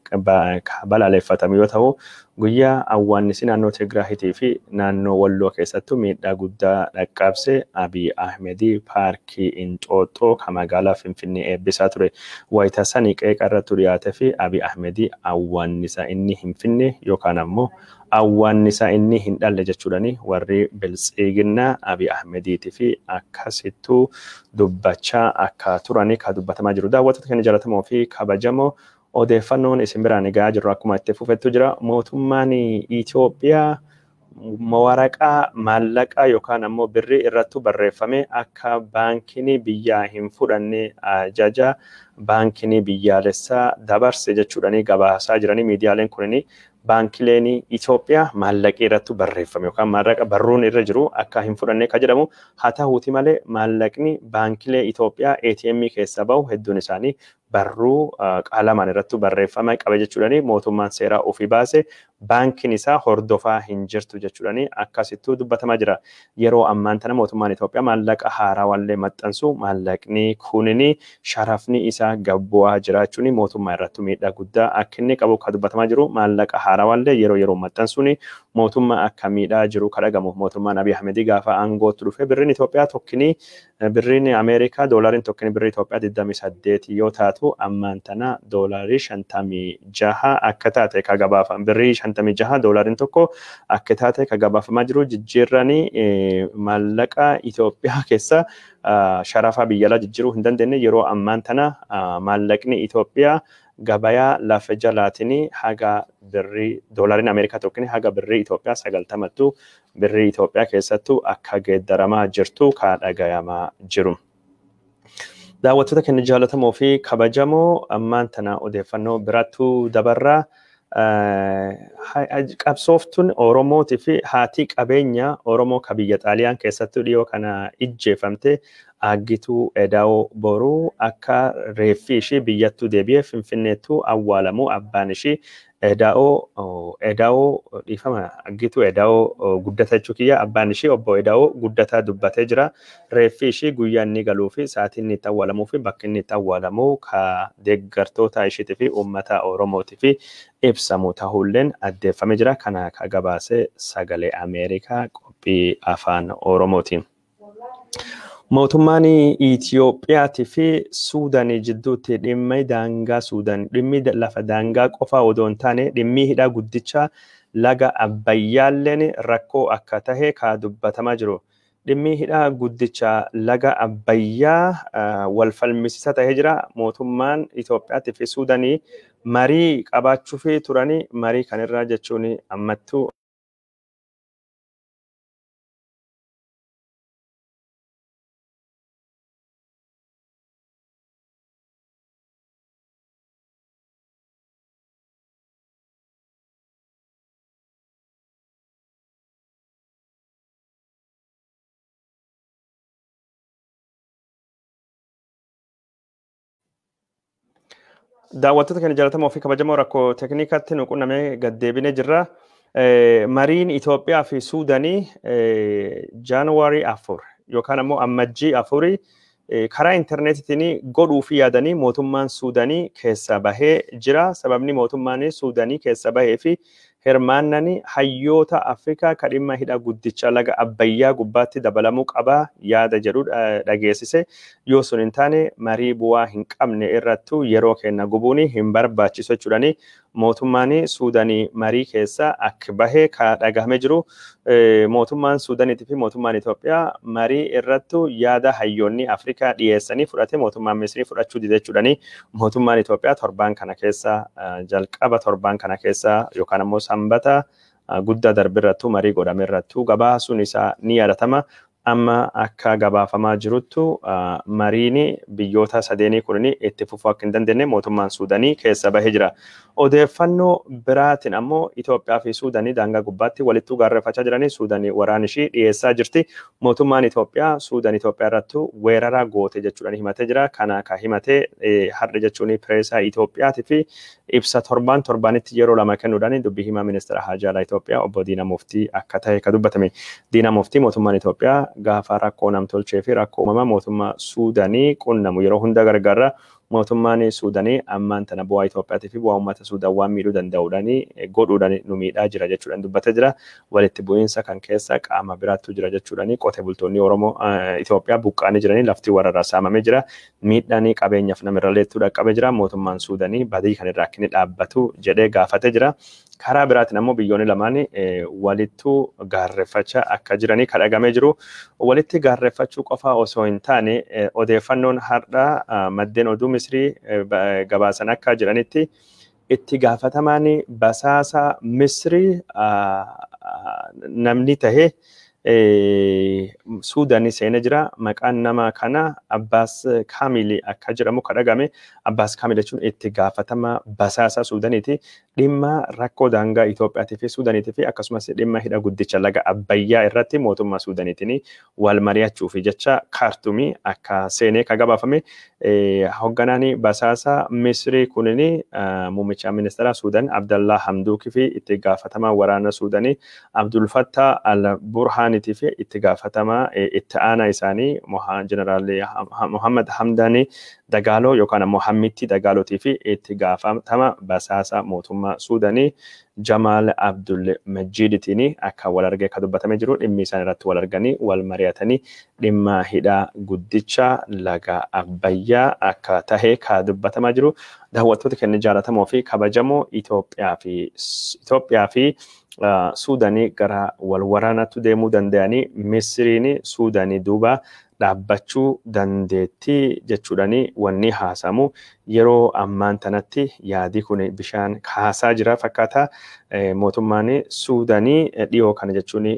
balaaleffatame yoo ta'u, guyyaa awwaannisi naannoo Tigraahitii fi naannoo Walloo keessattuu miidhaa guddaa dhaqqabse Abiy Ahmed paarkii Inxooxxoo kan magaalaa Finfinnee eebbisaa ture. Wayita sanii qeeqa irratti dhiyaate fi Abiy Ahmed awwaannisa inni hin finne yookaan ammoo awwaannisa inni hin dhalle jechuudhani warri biltsiiginaa Abiy Ahmediitii fi akkasittuu dubbachaa akka turani kan dubbatamaa jiru. Daawwattoota keenya jaallatamoo fi kabajamoo odeeffannoon isin biraan egaa jirru akkuma itti fufettu jira. Mootummaan Itoophiyaa waraqaa maallaqaa yookaan ammoo birrii irratti barreeffame akka baankiin biyyaa hin fudhanne ajaja baankiin biyyaalessaa dabarse jechuudhani gabaasaa jirani. Miidiyaaleen kunini baankileen Itoophiyaa maallaqii irratti barreeffame yookaan maallaqa barruun irra jiru akka hin fudhanne kan jedhamu. Haa ta'uuti malee maallaqni baankilee Itoophiyaa ATM keessa bahu hedduun isaanii barruu qaalamaan irratti barreeffama qaba jechuudhani. Mootummaan seeraa ofii baase baankiin isaa hordofaa hin jirtu jechuudhani akkasittuu dubbatamaa jira. Yeroo ammaan tana mootummaan Itoophiyaa maallaqa haaraa wallee maxxansu maallaqni kunini sharafni isaa gabbu'aa jiraachuun mootummaa irratti miidhaa guddaa akka inni qabu kan dubbatamaa jiru. Maallaqa haaraa wallee yeroo maxxansuun mootummaa akka miidhaa jiru kan dhagamu. Mootummaan Abiy Ahmed gaafa aangootti dhufe birriin Itoophiyaa tokkini birriin Ameerikaa doolariin tokkini birrii Itoophiyaa 28 yoo taatu ammaan tana doolarii 56 akka taate kan gabaafama. Birrii 56 doolariin tokko akka taate kan gabaafamaa jiru. Jijjiirranii maallaqa Itoophiyaa keessa sharafa biyyalaa jijjiiruu hin dandeenye. Yeroo ammaan tana maallaqni Itoophiyaa gabayaa lafa jalaatiin haga birrii doolariin Ameerikaa tokkini haga birrii Itoophiyaa 90 birrii Itoophiyaa keessattuu akka geeddaramaa jirtu kan dhagayamaa jiru. Daawwattoota keenya jaallatamoo fi kabajamoo ammaan tana odeeffannoo biraattuu dabarraa. Qabsooftuun Oromootii fi haati qabeenya Oromoo kan biyya Xaaliyaan keessattuu dhiyoo kana ijjeefamte Aggituu Edaa'oo boruu akka reeffi ishii biyyattuu deebi'ee Finfinneettuu awwaalamuu abbaan ishii Edaa'oo dhiifama Aggituu Edaa'oo guddata jechuu kiyya abbaan ishii obbo Edaa'oo guddataa dubbatee jira. Reeffi ishii guyyaa inni galuu fi sa'aatii inni itti awwaalamuu fi bakki inni itti awwaalamu ka deeggartoota ishiitii fi uummata Oromootii fi ibsamu ta'ulleen addeeffamee jira. Kana ka gabaase sagalee Ameerikaa qophii afaan Oromootiin. Mootummaan Itiyoophiyaatii fi Suudaanii jidduutti dhimmi daangaa Suudaan dhimmi lafa daangaa qofaa odoo hin taane dhimmi hidha guddicha laga Abbayyaalleen rakkoo akka tahe kan dubbatamaa jiru. Dhimmi hidha guddicha laga Abbayyaa wal falmisiisaa tahee jira. Mootummaan Itiyoophiyaatii fi Suudaanii marii qabaachuuf turanii marii kanarraa jechuun ammattuu daawwattoota keenya jaallatamoo fi kabajamoo rakkoo teekniikaatti nu qunnamee gad deebinee jirra. Mariin Itoophiyaa fi Suudaanii Jaanuwaarii 4 yookaan ammoo ammajjii 4 karaa intarneetitiin godhuu fi yaadanii mootummaan Suudaanii keessa bahee jira. Sababni mootummaan Suudaanii keessa bahee fi hirmaannani hayyoota Afrikaa kan dhimma hidha guddicha laga Abbayyaa gubbaatti dabalamuu qaba yaada jedhu dhageessise. Yoo sun hin taane marii bu'aa hin qabne irrattu yeroo kenna gubuun hin barbaachisu jechuudhani mootummaan Suudaanii marii keessa akka bahee kan dhagahamee jiru. Mootummaan Suudaaniitii fi mootummaan Itoophiyaa marii irrattu yaada hayyoonni Afrikaa dhiyeessanii fudhate mootummaan Misrii fudhachuu dide jechuudhani mootummaan Itoophiyaa torbaan kana keessa jalqaba torbaan kana keessa yookaan ammoo sanbata guddaa darbe irrattu marii godhame irrattu gabaasuun isaa ni yaadatama. Amma akka gabaafamaa jiruttu mariin biyyoota sadeenii kunniin itti fufuu akka hin dandeenye mootummaan Suudaanii keessa bahee jira. Odeeffannoo biraatiin ammoo Itoophiyaa fi Suudaanii daangaa gubbaatti walittuu gaarreeffachaa jiranii Suudaanii waraana ishii dhiyeessaa jirti. Mootummaan Itoophiyaa Suudaan Itoophiyaa irrattu weerara goote jechuudhaan himatee jira. Kana ka himatee har'a jechuun pireesaa Itoophiyaatii fi ibsa torbaanitti yeroo lama kennuudhaan dubbii himaa ministeera haajaa Itoophiyaa obbo Diinaa Muftii akka ta'e ka dubbatame. Diinaa Muftii mootummaan Itoophiyaa gaafa rakkoo namtolchee fi rakkoo uumamaa mootummaa Suudaanii qunnamu yeroo hunda gargaara. Mootummaan Suudaanii ammaan tana bu'aa Itoophiyaatii fi bu'aa uummata Suudaan waan miidhuu danda'uudhaan godhuudhaan nu miidhaa jira jechuudhaan dubbatee jira. Walitti bu'iinsa kan keessa qaama biraattu jira jechuudhaan qotee bultoonni Oromoo Itoophiyaa buqqaanii jiranii lafti warra saamamee jira. Miidhaan qabeenyaaf namirra leettuu dhaqqabee jira. Mootummaan Suudaanii badii kan irraa akka inni dhaabbatu jedhee gaafatee jira. Karaa biraatiin ammoo biyyoonni lamaan walittuu gaarreeffachaa akka jiranii kadhagamee jiru. Walitti gaarreeffachuu qofaa osoo hin taane odeeffannoon har'aa maddeen oduu Misrii gabaasan akka jiranitti itti gaafatamaan basaasa Misrii namni tahee Suudaanii seenee jira. Maqaan nama kana Abbaas Kaamil akka jedhamu kadhagame. Abbaas Kaamil jechuun itti gaafatama basaasa Suudaaniiti. Dhimma rakkoo daangaa Itoophiyaatii fi Suudaaniitii fi akkasumas dhimma hidha guddicha laga Abbayyaa irratti mootummaa Suudaaniitiin wal mari'achuuf jecha kaartumii akka seenee ka gabaafame. Hoogganaan basaasa Misrii kunini muummicha ministeera Suudaan Abdallaa Hamduukii fi itti gaafatamaa waraana Suudaanii Abdul Fattah al-Burhaaniitii fi itti gaafatamaa itti aanaa isaanii jeneraal Muhammad Hamdaanii Dagaaloo yookaan ammoo Hammitti Dagaalootii fi itti gaafatama basaasa mootummaa Suudaanii Jamaal Abdul Majiiditiin akka wal argee ka dubbatamee jiru. Dhimmi isaan irratti wal arganii wal mari'atanii dhimma hidha guddicha laga Abbayyaa akka tahe ka dubbatamaa jiru. Daawwattoota keenya jaallatamoo fi kabajamoo Itoophiyaa fi Suudaanii gara wal waraanaatti deemuu danda'anii Misriin Suudaanii duuba dhaabbachuu dandeettii jechuudhaani wanni haasamu yeroo ammaan tanatti yaadii kun bishaan kaasaa jira fakkaata. Mootummaan Suudaanii dhiyoo kana jechuun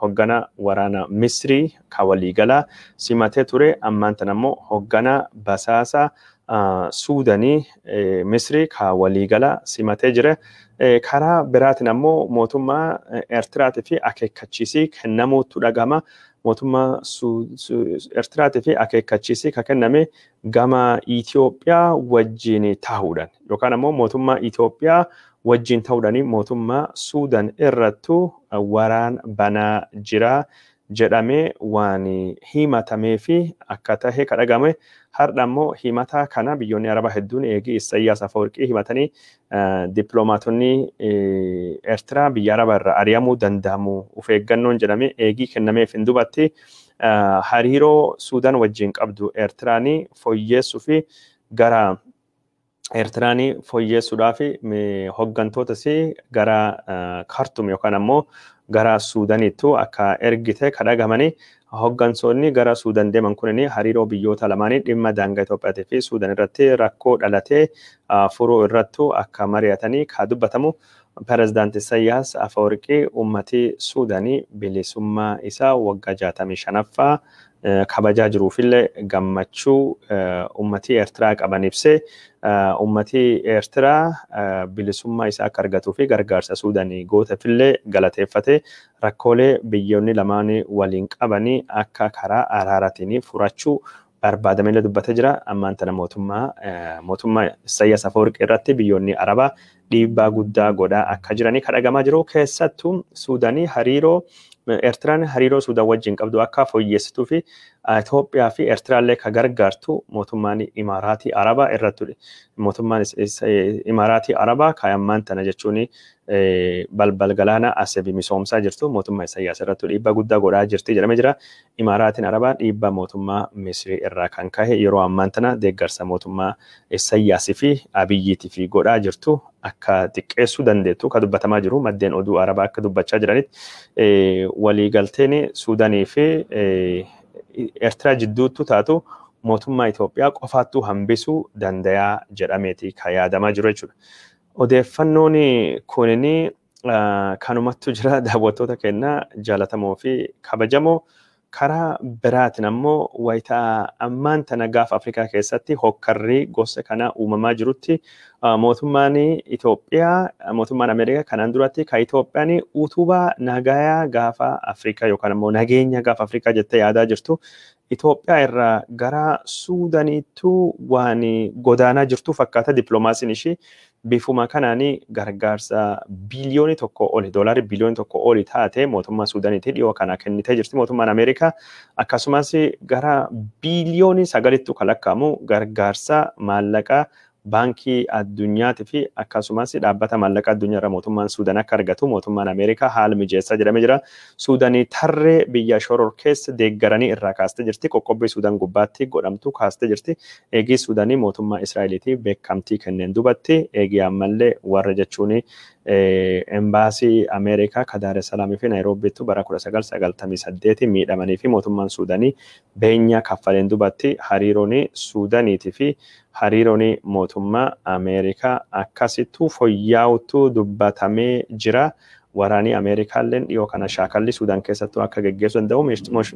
hoggana waraana Misrii ka waliigalaa simatee ture. Ammaan tana ammoo hoggana basaasa Suudaanii Misrii ka waliigalaa simatee jira. Karaa biraatiin ammoo mootummaa Eertiraatii fi akeekkachiisii kennamuutu dhagama. Mootummaa Eertiraatii fi akeekkachiisii ka kenname gama Itoophiyaa wajjin ta'uudhaan yookaan ammoo mootummaa Itoophiyaa wajjin ta'uudhaan mootummaa Suudaan irrattu waraan banaa jira jedhamee waan himatamee fi akka tahe kadhagame. Har'a ammoo himata kana biyyoonni Arabaa hedduun eegii Isaayyaas Afeworqii himatanii dippiloomaatonni Eertiraa biyya Arabaa irraa ari'amuu danda'amu of eeggannoon jedhamee eegii kennameef hin dubatti hariiroo Suudaan wajjin qabdu Eertiraanii fooyyeessuu fi gara Eertiraanii fooyyeessuudhaaf hoggantootas gara Kaartum yookaan ammoo gara Suudaaniittu akka ergite kadhagamanii. Hoggansoonni gara Suudaan deeman kunini hariiroo biyyoota lamaanii dhimma daangaa Itoophiyaatii fi Suudaan irratti rakkoo dhalatee furuu irrattu akka mari'atanii ka dubbatamu. Pireezidaantii Isaayyaas Afeworqii uummatii Suudaanii bilisummaa isaa waggaa 65ffaa kabajaa jiruufillee gammachuu uummatii Eertiraa qaban ibsee uummatii Eertiraa bilisummaa isaa akka argatuu fi gargaarsa Suudaanii gooteefillee galateeffate. Rakkoolee biyyoonni lamaanii waliin qabanii akka karaa araaraatiin furachuu barbaadamee dubbatee jira. Ammaan tana mootummaa Isaayyaas Afeworqii irratti biyyoonni Arabaa dhiibbaa guddaa godhaa akka jiranii kadhagamaa jiru. Keessattuu Suudaanii hariiroo Eertiraan hariiroo Suudaan wajjin qabdu akka fooyyessituu fi Itoophiyaa fi Eertiraallee ka gargaartu mootummaan Imaaraatii Arabaa irratti mootummaan Imaaraatii Arabaa kaayammaan tana jechuun balbal galaana Asebii misoomsaa jirtu mootummaa Isaayyaas irratti dhiibbaa guddaa godhaa jirti jedhamee jira. Imaaraatiin Arabaa dhiibbaa mootummaa Misrii irraa kan kahe yeroo ammaan tana deeggarsa mootummaa Isaayyaasii fi Abiyyiitii fi godhaa jirtu akka xiqqeessuu dandeettu ka dubbatamaa jiru. Maddeen oduu Arabaa akka dubbachaa jiranitti waliigalteen Suudaanii fi Eertiraa jidduutti taatu mootummaa Itoophiyaa qofaattuu hambisuu dandayaa jedhameeti ka yaadamaa jiru jechuudha. Odeeffannoon kunini kanumattu jira daawwattoota keenya jaallatamoo fi kabajamoo. Karaa biraatiin ammoo wayitaa ammaan tana gaafa Afrikaa keessatti hokkarrii gosa kana uumamaa jirutti mootummaan Itoophiyaa mootummaan Ameerikaa kanaan duratti ka Itoophiyaan utubaa nagayaa gaafa Afrikaa yookaan ammoo nageenya gaafa Afrikaa jettee yaadaa jirtu Itoophiyaa irraa gara Suudaaniitu waan godaanaa jirtu fakkaata dippiloomaasiin ishii bifuma kanaanii gargaarsa biliyoonii tokko oli doolarii biliyoonii tokko oli taate mootummaa Suudaaniitii dhiyoo kana kennitee jirti mootummaan Ameerikaa akkasumas gara biliyoonii 9 kalakkamu gargaarsa maallaqaa baankii addunyaati fi akkasumas dhaabbata maallaqa addunyaa irraa mootummaan Suudaan akka argatu mootummaan Ameerikaa haala mijeessaa jedhamee jira. Suudaanii tarree biyya shoror keessa deeggaranii irraa kaastee jirti. Qoqqobbii Suudaan gubbaatti godhamtu kaastee jirti. Eegii Suudaanii mootummaa Israa'eliitii beekamtii kenneen dubatti eegii ammallee warra jechuun embaasii Ameerikaa Daar es Salaam fi Naayiroobiitti bara 1998 miidhamanii fi mootummaan Suudaanii beenyaa kaffaleen dubatti hariiroon Suudaaniitii fi hariiroon mootummaa Ameerikaa akkasittuu fooyya'utu dubbatamee jira. Waraanii Ameerikaalleen dhiyoo kana shaakalli Suudaan keessattuu akka geggeessuu danda'u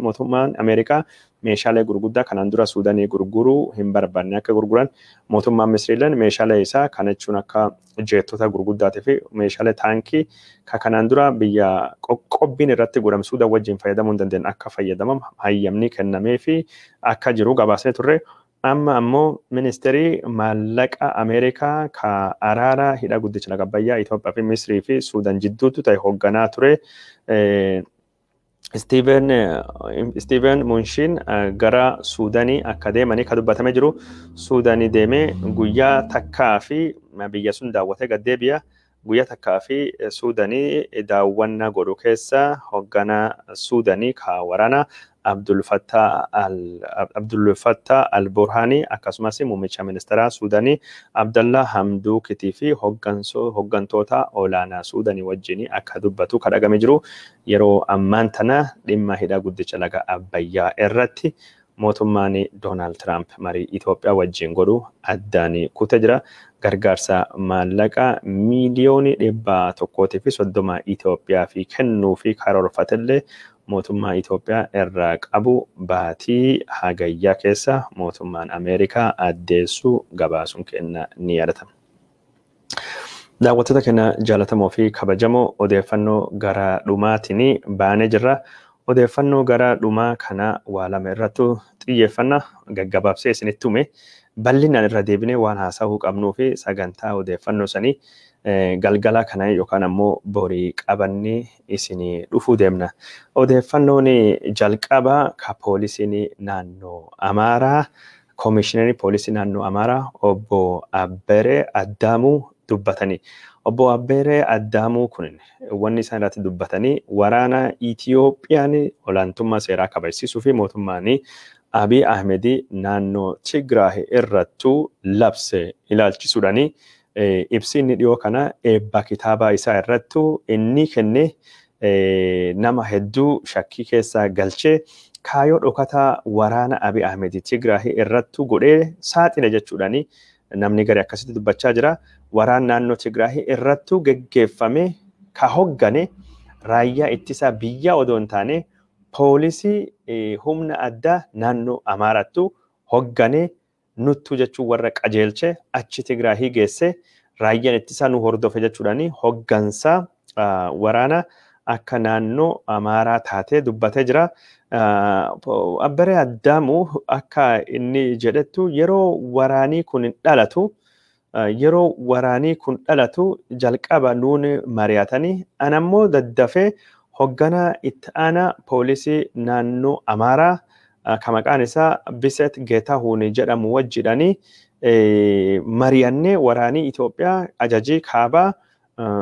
mootummaan Ameerikaa meeshaalee gurguddaa kanaan dura Suudaanii gurguruu hin barbaanne akka gurguran mootummaan Misriilleen meeshaalee isaa kana jechuun akka jeettota gurguddaatii fi meeshaalee taankii kanaan dura biyya qoqqobbiin irratti godhamu Suudaan wajjin fayyadamuu hin dandeenye akka fayyadaman hayyamni kennamee fi akka jiru gabaasee turre. Amma ammoo ministeerii maallaqa Ameerikaa ka araara hidha guddicha laga Abbayyaa Itoophiyaa fi Misrii fi Suudaan jidduutti ta'e hoogganaa ture Steven Munshin gara Suudaanii akka deemanii ka dubbatamee jiru. Suudaanii deemee guyyaa takkaa fi biyya sun daawwatee gad deebi'a. Guyyaa takkaa fi Suudaanii daawwannaa godhu keessa hoogganaa Suudaanii ka waraana Abdul Fattah al-Burhani akkasumas muummicha ministeeraa Suudaanii Abdallah Hamduukitii fi hooggantoota olaanaa Suudaanii wajjin akka dubbatu kadhagamee jiru. Yeroo ammaan tana dhimma hidha guddicha laga Abbayyaa irratti mootummaan Doonaald Tiraamp marii Itoophiyaa wajjin godhu addaan kutee jira. Gargaarsa maallaqa miiliyoonii 130 Itoophiyaa fi kennuu fi karoorfatellee mootummaa Itoophiyaa irraa qabu baatii hagayyaa keessa mootummaan Ameerikaa addeessuu gabaasuun kenna ni yaadatama. Daawwattoota keenya jaallatamoo fi kabajamoo odeeffannoo gara dhumaatiin baanee jirra. Odeeffannoo gara dhumaa kana waa lama irratti xiyyeeffanna gaggabaabsee isinitti hime bal'inaan irra deebinee waan haasa'uu qabnuu fi sagantaa odeeffannoo sanii galgala kana yookaan ammoo borii qabannee isinii dhufuu deemna. Odeeffannoon jalqabaa ka poolisiin naannoo Amaaraa koomishinerii poolisii naannoo Amaaraa obbo Abberee Addaamuu dubbatanii. Obbo Abberee Addaamuu kun wanni isaan irratti dubbatanii waraana Itiyoophiyaan olaantummaa seeraa kabachiisuu fi mootummaan Abiy Ahmed naannoo Tigraay irrattuu labse ilaalchisuudhaanii ibsi inni dhiyoo kana eebba kitaabaa isaa irrattuu inni kenne nama hedduu shakkii keessaa galchee kaayoo dhokataa waraana Abiy Ahmed Tigraay irrattuu godhee saaxile jechuudhaanii namni gari akkasitti dubbachaa jira. Waraan naannoo Tigraay irrattuu geggeeffame ka hoggane raayyaa ittisa biyya odoo hin taane poolisii humna addaa naannoo Amaarattuu hoggane nuttu jechuun warra qajeelche achi Tigraay geesse raayyaan ittisa nu hordofe jechuudhaani hoggansa waraana akka naannoo Amaaraa taatee dubbatee jira. Abberee Addaamuu akka inni jedhettu yeroo waraanii kun dhalatu jalqaba nuun mari'atanii anammoo daddafee hoogganaa itti aanaa poolisii naannoo Amaaraa ka maqaan isaa Biset Geetahuun jedhamu wajjidhanii mari'annee waraanii Itoophiyaa ajajii kaabaa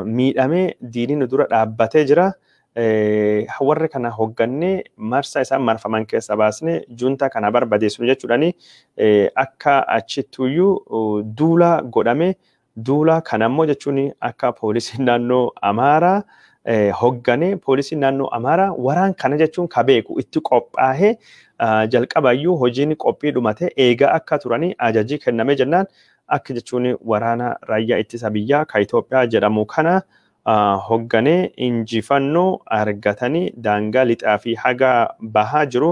miidhamee diiniin dura dhaabbatee jira. Warra kana hoggannee marsa isaan marfaman keessa baasnee junta kana barbadeessu jechuudhaani akka achittuyyuu duula godhame duula kanammoo jechuun akka poolisiin naannoo Amaaraa hoggane poolisiin naannoo Amaaraa waraan kana jechuun ka beeku itti qophaa'ee jalqabayyuu hojiin qophii dhumate eegaa akka turanii ajajii kenname jennaan akka jechuun waraana raayyaa ittisa biyyaa ka Itoophiyaa jedhamu kana hoggane injifannoo argatanii daangaa lixaa fi haga bahaa jiru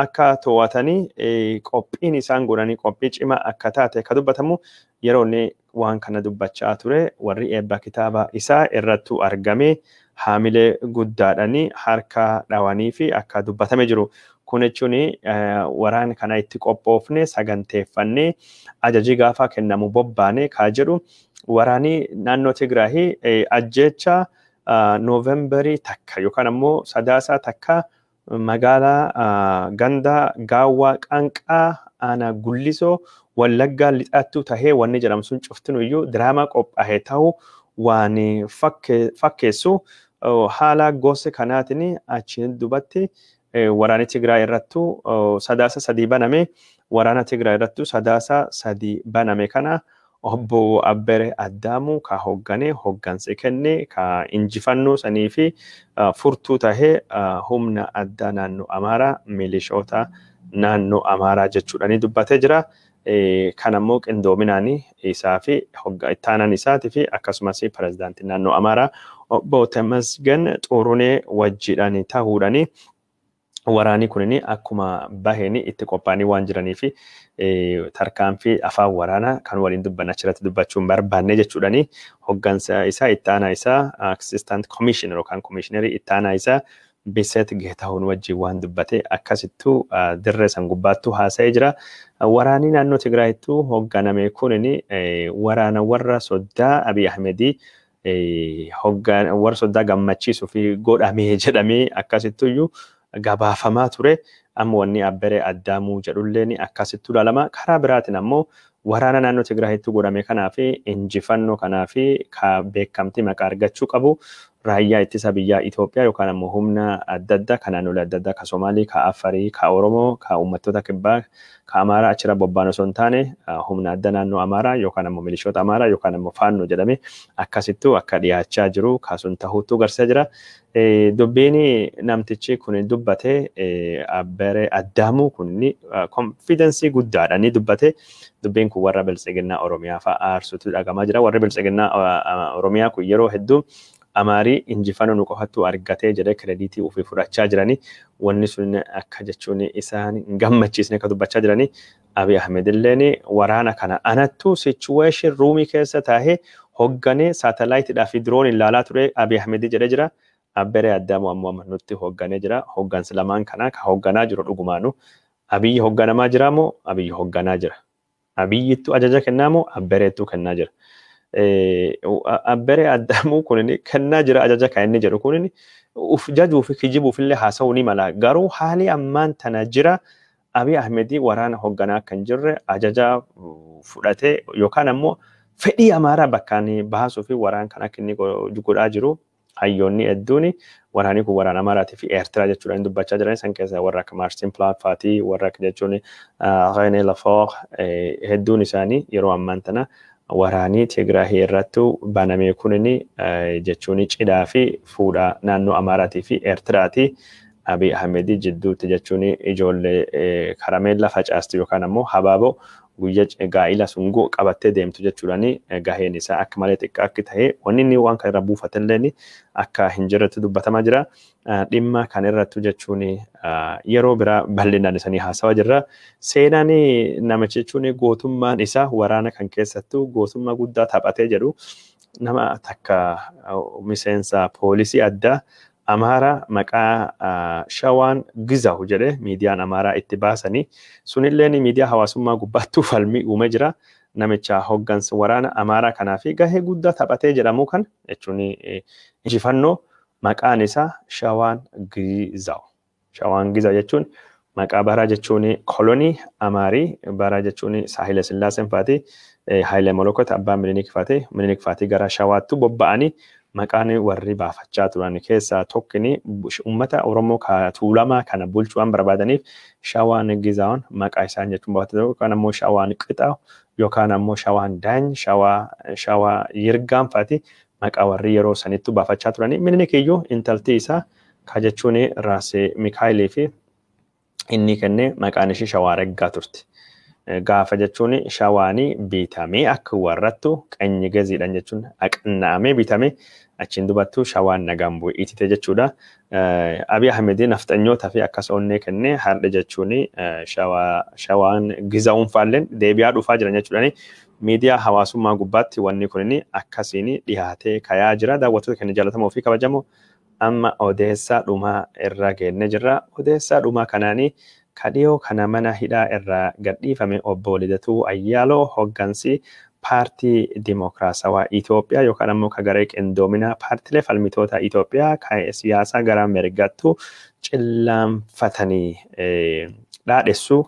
akka to'atanii qophiin isaan godhanii qophii cimaa akka taate ka dubbatamu yeroo inni waan kana dubbachaa ture warri eebba kitaaba isaa irrattu argame haamilee guddaadhanii harka dhawanii fi akka dubbatame jiru. kun jechuun waraana kana itti qophoofne saganteeffannee ajaji gaafa kennamu bobbaane kaa jedhu waraanii naannoo Tigraahii ajjecha Noovembarii takka yookaan ammoo sadaasaa takka magaalaa ganda gaawwaa qanqaa ana gullisoo wallaggaa lixaattuu tahee wanni jedhamu sun cuftinuyyuu diraamaa qophaa'ee ta'uu waan fakkeessu haala gosa kanaatiin achiin dubatti waraana Tigraay irrattu sadaasa sadii baname waraana Tigraay irrattu sadaasa sadii baname kana obbo Abbere Addaamuu ka hoggane hogganse kenne ka injifannoo sanii fi furtuu tahee humna addaa naannoo Amaaraa milishoota naannoo Amaaraa jechuudhaani dubbatee jira. Kanammoo qindoominaanii isaa fi ittaanaan isaatii fi akkasumas pirezidaantii naannoo Amaaraa obbo Temasgen Xurunee wajjiidhaan ta'uudhaani waraanii kunini akkuma baheni itti qophaa'anii waan jiranii fi tarkaanfii afaan waraanaa kan waliin dubbanna achirratti dubbachuun barbaanne jechuudhaani hoggansa isaa ittaanaa isaa assistant commissioner yookaan commissionerii ittaanaa isaa Biset Geetahuun wajjin waan dubbate akkasittuu dirree san gubbaattuu haasa'ee jira. Waraanii naannoo Tigraayittuu hogganame kunini waraana warra soddaa Abiy Ahmedii warra soddaa gammachiisuu fi godhamee jedhamee akkasittuyyuu gabaafamaa ture. Amma wanni Abbere Addaamuu jedhulleen akkasittuu ilaalama. Karaa biraatiin ammoo waraana naannoo Tigraayittuu godhame kanaa fi injifannoo kanaa fi beekamtii maqaa argachuu qabu. Raayyaa ittisa biyyaa Itoophiyaa yookaan ammoo humna adda addaa kan naannolee adda addaa ka Somaalii, ka Afarii, ka Oromoo, ka uummattoota kibbaa, ka Amaaraa achirra bobba'an osoo hin taane humna adda naannoo Amaaraa yookaan ammoo milishoota Amaaraa yookaan ammoo faannoo jedhame akkasittuu akka dhiyaachaa jiru kaasuun ta'uutu agarsiisaa jira. Dubbiin namtichi kun dubbate Abbere Addaamuu kun konfidensii guddaadhaan ni dubbate. Dubbiin kun warra biltsiginnaa Oromiyaa fa'aa aarsutu dhagamaa jira. Warri biltsiginnaa Oromiyaa kun yeroo hedduu Amaarii injifannoo nu qofattuu argatee jedhee krediitii ofii fudhachaa jiranii wanni sun akka jechuun isaan gammachiisne akka dubbachaa jiranii Abiy Ahmed illeen waraana kana anattuu situation roomii keessa taa'ee hogganee saatalaayitiidhaa fi diroon ilaalaa ture Abiy Ahmed jedhee jira. Abbere Addaamuu ammoo nutti hogganee jira. Hoggansi lamaan kanaa ka hogganaa jiru dhugumaanu Abiyyi hogganamaa jira moo Abiyyi hogganaa jira? Abiyyittuu ajaja kennaa moo Abbereettuu kennaa jira? Abbere Addaamuu kunini kennaa jira ajaja kan inni jedhu kunini uf jajuu fi kijibuuf illee haasa'uu ni mala. Garuu haali ammaan tana jira Abiy Ahmedii waraana hogganaa kan jirre ajaja fudhatee yookaan ammoo fedhii Amaaraa bakkaan baasuu fi waraan kan akka inni godhaa jiru hayyoonni hedduun waraanii kun waraana Amaaraatii fi Eertiraa jechuudhaan dubbachaa jiran san keessaa warra akka Maartin Plaaffaatii warra akka jechuun René Lafoor hedduun isaanii yeroo ammaan tana waraanii Tigraahii irrattu baname kunini jechuun cidhaa fi fuudhaa naannoo Amaaraatii fi Eertiraatii Abiy Ahmedii jidduutti jechuun ijoollee karameella facaastu yookaan ammoo habaaboo guyyaa gaa'ila sungoo qabattee deemtu jechuudhaani gaheen isaa akka malee xiqqaa akka ta'e wanni inni waan kan irra buufatallee akka hin jirretti dubbatamaa jira. Dhimma kan irrattu jechuun yeroo biraa bal'inaan isanii haasawaa jirra. Seenaan namichi jechuun gootummaan isaa waraana kan keessattuu gootummaa guddaa taphatee jedhu nama takka miseensa poolisii addaa Amaaraa maqaa Shawaan Gizahu jedhee miidiyaan Amaaraa itti baasanii sunillee miidiyaa hawaasummaa gubbaattuu falmii uumee jira. Namicha hoggansa waraana Amaaraa kanaa fi gahee guddaa taphatee jedhamu kan jechuun injifannoo maqaan isaa Shawaan Gizahu. Shawaan Gizahu jechuun maqaa baraa jechuun kolonii Amaarii baraa jechuun Saahila Sillaaseen fa'aati Haayile Molokot abbaa Minilik fa'aati gara Shawaattu bobba'anii maqaan warri baafachaa turan keessaa tokkini uummata Oromoo Tuulamaa kana bulchuu waan barbaadaniif Shawaan Gizahun maqaa isaan jechuun baafatan yookaan ammoo Shawaan Qixaa yookaan ammoo Shawaan Daany Shawaa Yirgaan fa'aati maqaa warri yeroo sanittu baafachaa turani. Minilik iyyuu intalti isaa ka jechuun Raasee Mikaayilii fi inni kenne maqaan ishee Shawaa Reggaa turte. Gaafa jechuun Shawaanii bitamee akka warrattu qanyi gaziidhaan jechuun aqannaamee bitamee achiin dubattuu Shawaan nagaan bu'itite jechuudha. Abiy Ahmed nafxanyoota fi akkas onnee kennee har'a jechuun Shawaan Gizahuun faalleen deebi'aa dhufaa jiran jechuudhaani. Miidiyaa hawaasummaa gubbaatti wanni kunini akkasiin dhiyaatee kayaa jira. Daawwattoota keenya jaallatamoo fi kabajamoo amma odeessaa dhumaa irra geenne jirra. Odeessaa dhumaa kanaanii kadhiyoo kana mana hidhaa irraa gadhiifame obbo Lidatuu Ayyaaloo hoggansi paartii Dimokiraasawaa Itoophiyaa yookaan ammoo kagaree qindoominaa paartilee falmitoota Itoophiyaa kan siyaasaa gara mirgattuu cillaanfatanii dhaadhessu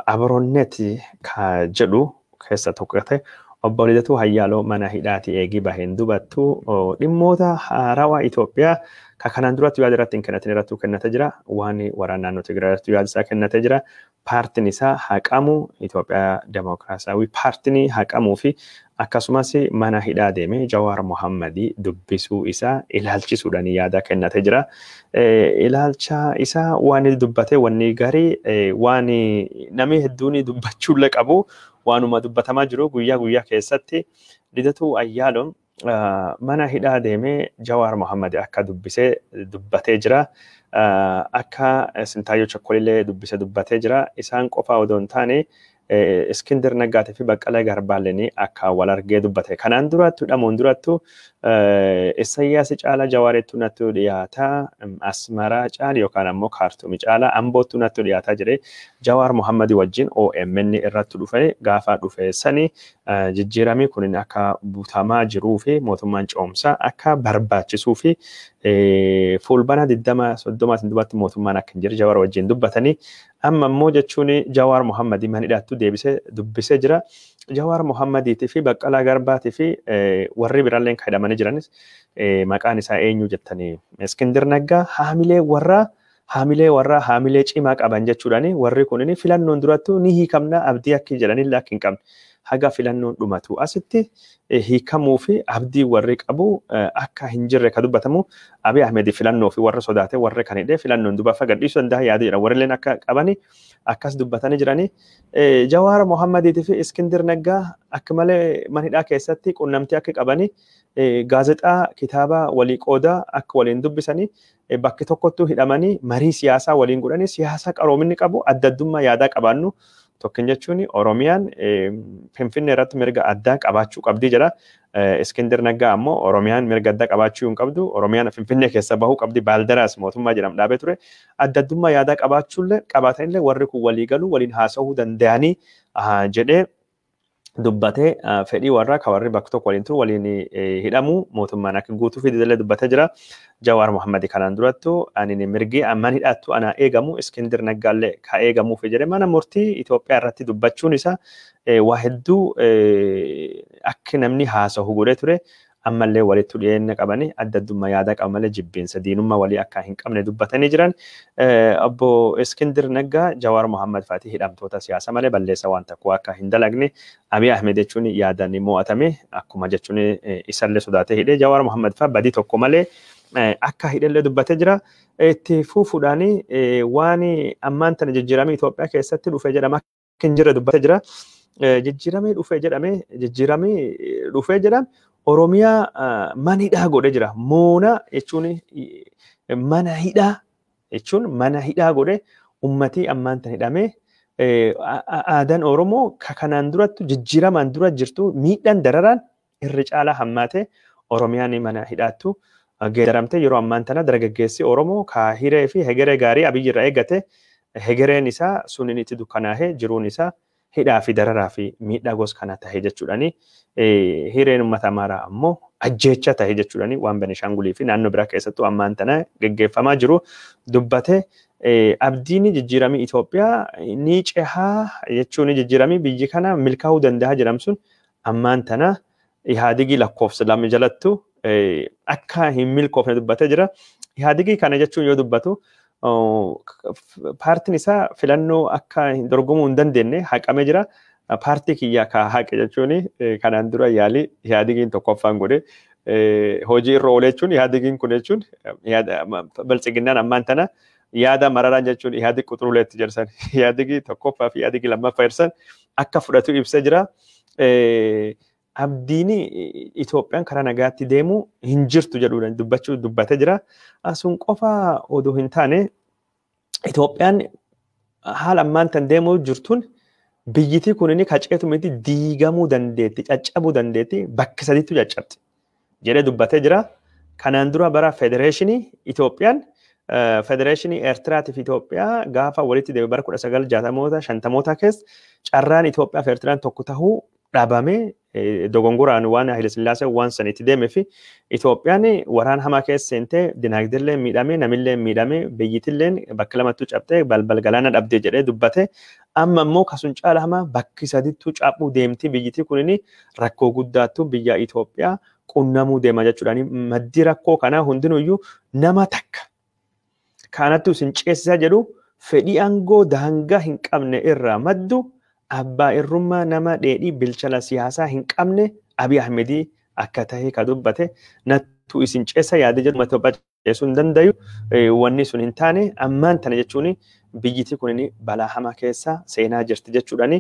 Abronnet ka jedhu keessa tokko ta'e obbo Lidatuu Ayyaaloo mana hidhaati eegii baheen dubattu dhimmoota haarawaa Itoophiyaa ka kanaan duratti yaada irratti hin kennatin irratti kennate jira waan waraana naannoo Tigraay irratti yaada isaa kennate jira paartiin isaa haqamu Itoophiyaa Dimokiraasawii paartiin haqamuu fi akkasumas mana hidhaa deemee Jawaar Mohammadii dubbisuu isaa ilaalchisuudhaan yaada kennate jira ilaalcha isaa waan dubbate wanni garii waan namni hedduun dubbachuullee qabu waanuma dubbatamaa jiru guyyaa keessatti Lidatuu Ayyaaloon mana hidhaa deemee Jawaar Mohammadii akka dubbatee jira akka Sintaayyoo Chakkolillee dubbatee jira isaan qofa odoo hin taane Iskindir Naggaatii fi Baqqalee Garbaallee akka wal argee dubbate kanaan durattu dhamuun durattu Isaayyaas Caalaa Jawaarettu nattu dhiyaata Asmaraa Caali yookaan ammoo Kaartuumi Caalaa Amboottu nattu dhiyaataa jedhee Jawaar Mohammadii wajjin OMN irratti dhufe gaafa dhufe sani jijjiiramii kun akka butamaa jiruu fi mootummaan coomsaa akka barbaachisuu fi fulbana 20-30 mootummaan akka hin jirre Jawaar wajjin dubbatanii amma immoo jechuun Jawaar Mohammadii mana hidhaattu deebisee dubbisee jira. Jawaar Mohammadiitii fi Baqqalaa Garbaatii fi warri biraalleen kan hidhamanii jiranis maqaan isaa eenyu jettanii Iskindir Naggaa haamilee cimaa qaban jechuudhaani warri kunniin filannoon durattu ni hiikamna abdii akka jedhanillee akka hin qabne haga filannoon dhumatu asitti hiikamuu fi abdii warri qabu akka hin jirre ka dubbatamu Abiy Ahmed filannoo fi warra sodaate warra kan hidhee filannoon dubafa gadhiisuu danda'a yaada jedha warrilleen akka qabani akkas dubbatanii jiranii Jawaar Mohammadiitii fi Iskindir Naggaa akka malee mana hidhaa keessatti qunnamtii akka qabanii gaazexaa kitaaba walii qoodaa akka waliin dubbisanii bakki tokkottuu hidhamanii marii siyaasaa waliin godhanii siyaasa qaroominni qabu adda addummaa yaadaa qabaannu tokkin jechuun Oromiyaan Finfinnee irratti mirga addaa qabaachuu qabdi jedha. Iskindir Naggaa ammoo Oromiyaan mirga addaa qabaachuu hin qabdu. Oromiyaan Finfinnee keessa bahuu qabdi. Baaldaraas mootummaa jedhamu dhaabee ture. Adda addummaa yaadaa qabaatanillee warri kun walii galuu waliin haasa'uu danda'anii jedhee dubbatee fedhii warraa ka warri bakka tokko waliin turu waliin hidhamu mootummaan akka guutuu fi didalee dubbatee jira. Jawaar Mohammadii kanaan durattu ani mirgi amman hidhattu ana eegamu Iskindir Naggaallee ka eegamuu fi jedhee mana murtii Itoophiyaa irratti dubbachuun isaa waa hedduu akka namni haasa'u godhee ture. Ammallee walitti dhiyeenya qabanii adda addummaa yaada qabu malee jibbiinsa diinummaa walii akka hin qabne dubbatanii jiran obbo Iskindir Naggaa Jawaar Mohammad fa'aatii hidhamtoota siyaasa malee balleessa waan tokko akka hin dalagne Abiy Ahmed jechuun yaadanii mo'atame akkuma jechuun isallee sodaatee hidhee Jawaar Mohammad fa'aa badii tokko malee akka hidhallee dubbatee jira. Itti fufuudhaanii waan ammaan tana jijjiiramii Itoophiyaa keessatti dhufe jedhama akka hin jirre dubbatee jira. Jijjiiramii dhufee jedhame Oromiyaa mana hidhaa godhee jira. Moona jechuun mana hidhaa godhee ummatii ammaan tan hidhamee aadaan Oromoo kanaan durattu jijjiiramaan dura jirtu miidhaan dararaan irri caalaa hammaatee Oromiyaan mana hidhaattu geeddaramte yeroo ammaan tana dargaggeessi Oromoo ka hiree fi hegeree gaarii Abiy irraa eeggate hegereen isaa suniin itti dukkanaahee jiruun isaa hidhaa fi dararaa fi miidhaa gosa kana ta'e jechuudhaani hireen uummata Amaaraa ammoo ajjeecha ta'e jechuudhaani waan Benishaangulii fi naannoo biraa keessattuu ammaan tana geggeeffamaa jiru dubbatee abdiin jijjiiramii Itoophiyaa ni cehaa jechuun jijjiiramii biyyi kana milkaa'uu danda'a jedhamsuun ammaan tana Ihaadigii lakkoofsa lama jalattu akka hin milkoofne dubbatee jira. Ihaadigii kana jechuun yoo dubbatu paartiin isaa filannoo akka dorgomuu hin dandeenye haqamee jira. Paartii kiyyaa ka haqe jechuun kanaan dura yaalii Ihaadigiin tokkoffaan godhe hojii irra oolee jechuun Ihaadigii kun jechuun Biltsiginnaan ammaan tana yaada mararaan jechuun Ihaadig quxuruleetti jirsan Ihaadigii tokkoffaa fi Ihaadigii lammaffaa jirsan akka fudhatu ibsee jira. Abdiin Itoophiyaan karaa nagaatti deemu hin jirtu jedhuudhaan dubbatee jira. Asuun qofa odoo hin taane Itoophiyaan haala ammaan tan deemuu jirtuun biyyittii kunini kaceetu miti diigamuu dandeetti, caccabuu dandeetti, bakka sadiitu caccabti jedhee dubbatee jira. Kanaan dura bara Federeeshinii Itoophiyaan Federeeshinii Eertiraatiif Itoophiyaa gaafa walitti deebi'e bara 1960moota 50moota keessa carraan Itoophiyaa fi Eertiraan tokko tahuu dhaabamee dogongoraan waan Haile Sillaasee waan sanitti deemee fi Itoophiyaan waraan hamaa keessa seentee dinagdeellee miidhamee namillee miidhamee biyyittilleen bakka lamattuu cabtee balbal galaana dhabdee jedhee dubbate amma immoo kasun caala hamaa bakki sadittuu cabuu deemti biyyittii kunini rakkoo guddaattu biyya Itoophiyaa qunnamuu deema jechuudhaan maddi rakkoo kanaa hundinuyyuu nama takka kanattu sin ceesisaa jedhu fedhii aangoo daangaa hin qabne irraa maddu abbaa irrummaa nama dheedhii bilchala siyaasaa hin qabne Abiy Ahmedii akka ta'e ka dubbate nattu isin ceesa yaade jedhu mata ceesuu hin dandayu wanni sun hin taane ammaan tana jechuun biyyittii kunini balaa hamaa keessa seenaa jirti jechuudhaan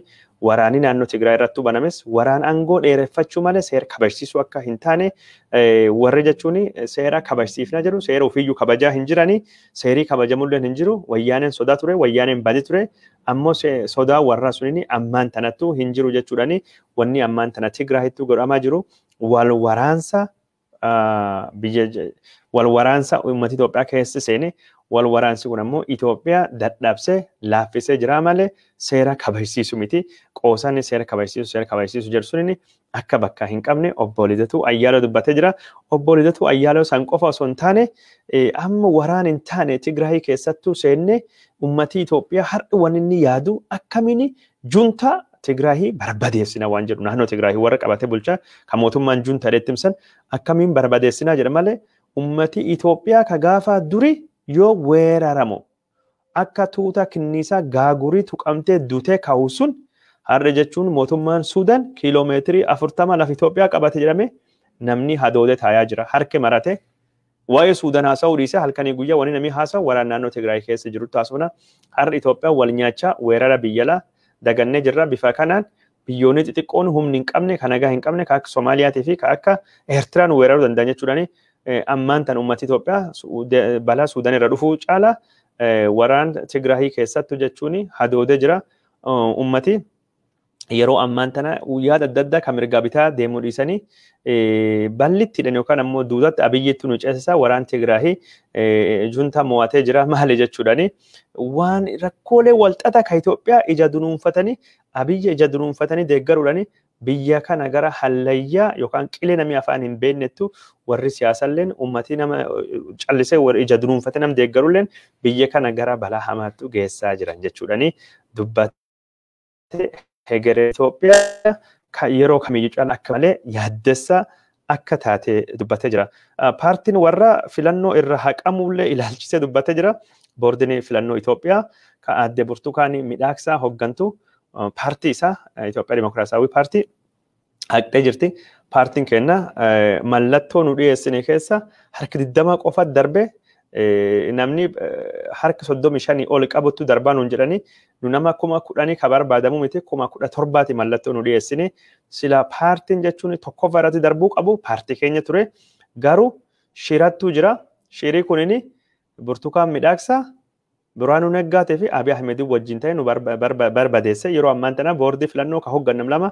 waraanni naannoo Tigraay irratti banames waraan aangoo dheereffachuu malee seera kabachiisuu akka hin taane warri jechuun seera kabachiifna jedhu seera ofiiyyuu kabajaa hin jirani seerii kabajamullee hin jiru wayyaaneen sodaa ture wayyaaneen badii ture ammoo sodaa warra sunini ammaan tanattu hin jiru jechuudhaan wanni ammaan tana Tigraayitti godhamaa jiru wal waraansa uummata Itoophiyaa keessa seene wal waraansi kun ammoo Itoophiyaa dadhabsee laaffisee jira malee seera kabachiisu miti qoosanni seera kabachiisu jedhu sunini akka bakka hin qabne obbo Lidatu Ayyaaloo dubbatee jira obbo Lidatu Ayyaaloo san qofa osoo hin taane amma waraan hin taane Tigraay keessattuu seenne ummati Itoophiyaa har'i waan inni yaadu akkamiin junta Tigraay barbadeessina waan jedhu naannoo Tigraay warra qabatee bulchaa kan mootummaan junta dheettimsan akkamiin barbadeessina jedha malee ummati Itoophiyaa ka gaafa duri yoo weeraramu akka tuuta kinnisaa gaagurii tuqamtee dutee ka'u sun har'a jechuun mootummaan Suudaan kiiloomeetirii 40 lafa Itoophiyaa qabate jedhame namni hadoodee taayaa jira harki marate waa'ee Suudaan haasa'uu dhiisee halkanii guyyaa wani namni haasa'u waraana naannoo Tigraay keessa jirutti haasa'uuna har'a Itoophiyaa wal nyaachaa weerara biyyalaa dagannee jirra bifa kanaan biyyoonni xixiqqoon humni hin qabne kan nagaa hin qabne kan akka Soomaaliyaatii fi kan akka Eertiraan weeraruu danda'an jechuudhaan ammaan tan ummati Itoophiyaa balaa Suudaan irra dhufuu caala waraan Tigraay keessattu jechuun hadoodee jira ummati yeroo ammaan tana yaada adda addaa kan mirgaa bitaa deemuu dhiisanii bal'ittiidhaan yookaan ammoo duudatti Abiyyiitti nu ceesisaa waraan Tigraay junta mo'atee jira maali jechuudhaan waan rakkoolee walxaxaa ka Itoophiyaa ija dunuunfatanii Abiyyi ija dunuunfatanii deeggaruudhaan biyya kana gara hallayyaa yookaan qilee namni afaan hin beeknettu warri siyaasalleen ummatii nama callisee ija dunuunfatee nam deeggarulleen biyya kana gara balaa hamaattu geessaa jiran jechuudhaan dubbattee hegeree Itoophiyaa yeroo kamiyyuu caalaa akka malee yaaddessaa akka taate dubbatee jira. Paartiin warra filannoo irra haqamullee ilaalchisee dubbatee jira. Boordiin filannoo Itoophiyaa ka aadde Burtukaanii Midhaaksaa hoggantu paartii isaa Itoophiyaa Dimokiraasawii paartii haqxee jirti. Paartiin kenna mallattoo nu dhiyeessine keessa harki 20 qofa darbe namni harka 35 ol qabutu darbaa nuun jedhani nu nama 10,000 ka barbaadamu miti 17,000 mallattoo nu dhiyeessine sila paartiin jechuun tokkoffaa irratti darbuu qabu paartii keenya ture garuu shirattuu jira shirii kunini Burtukaan Midhaaksaa Biraanuu Naggaatii fi Abiy Ahmedii wajjin ta'e nu barbadeesse yeroo ammaan tana boordii filannoo ka hogganam lama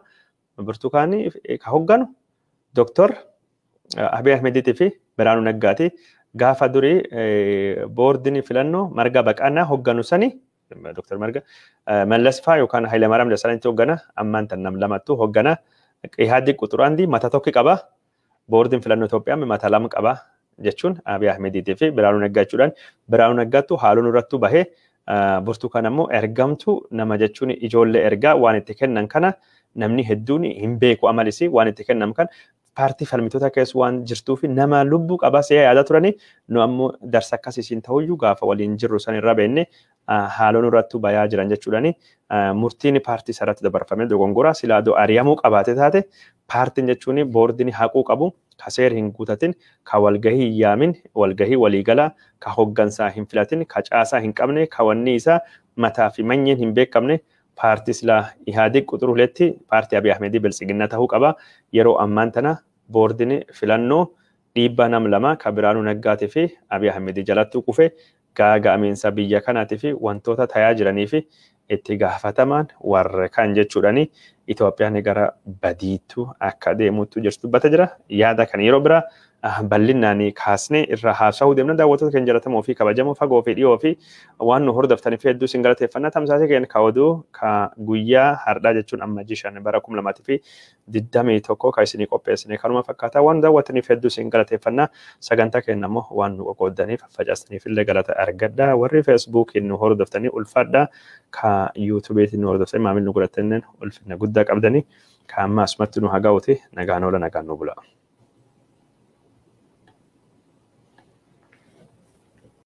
Burtukaanii ka hogganu Dr. Abiy Ahmedii fi Biraanuu Naggaatii gaafa durii boordiin filannoo Marga Baqaanaa hogganu sani Dr. Marga Mallasfaa yookaan Hayilamaariyaam Dassaalenyitti hoggana ammaan tan nam lamattu hoggana Ihaadiq quxuraandii mata tokko qaba boordiin filannoo Itoophiyaa mata lama qaba jechuun Abiy Ahmedii fi Biraanuu Naggaa jechuudhaan Biraanuu Naggaattu haaluun irrattu bahee Burtukaan ammoo ergamtu nama jechuun ijoollee ergaa waan itti kennan kana namni hedduun hin beeku amalisi waan itti kennan kan paartii falmitoota keessa waan jirtuu fi nama lubbuu qaba see yaada turani nu ammoo darsa akkasiin ta'uyyuu gaafa waliin jirru san irra beenne haaluun irrattu bayaa jiran jechuudhaan murtiin paartii sarratti dabarfamee dogongora silaadoo ari'amuu qabaate taate paartiin jechuun boordiin haquu qabu ka seer hin guutatin ka walgahii hin yaamin walgahii waliigalaa ka hoggansaa hin filatin ka caasaa hin qabne ka wanni isaa mataa fi manyeen hin beekamne paartii silaa Ihaadiq quxur huletti paartii Abiy Ahmedii biltsiginna ta'uu qaba yeroo ammaan tana boordiin filannoo dhiibbaa nam lama ka Biraanuu Naggaatii fi Abiy Ahmedii jalatti kufe gaaga'amiinsa biyya kanaatii fi wantoota tayaa jiranii fi itti gaafatamaan warra kan jechuudhaan Itoophiyaan gara badiitu akka deemuutu jirtu dubbata jira yaada kan yeroo biraa bal'inaan kaasnee irra haasa'uu deemna daawwattoota keenya jaalatamoo fi kabajamoo fagoo fi dhiyoo fi waan nu hordoftaniif hedduu isin galateeffannaa tamsaasii keenya ka oduu ka guyyaa har'aa jechuun amma jishan bara 2021 ka isinii qopheessine kanuma fakkaataa waan daawwattaniif hedduu isin galateeffannaa sagantaa keenya immoo waan nu qoqqoodaniif facaastaniif illee galata argadha warri feesbuukiin nu hordoftanii ulfaadha ka yuutuubiitiin nu hordoftanii maamilni nu godhatanii ulfina guddaa qabdanii ka amma asumatti nu hagaa'uti nagaan oola nagaan nu bula.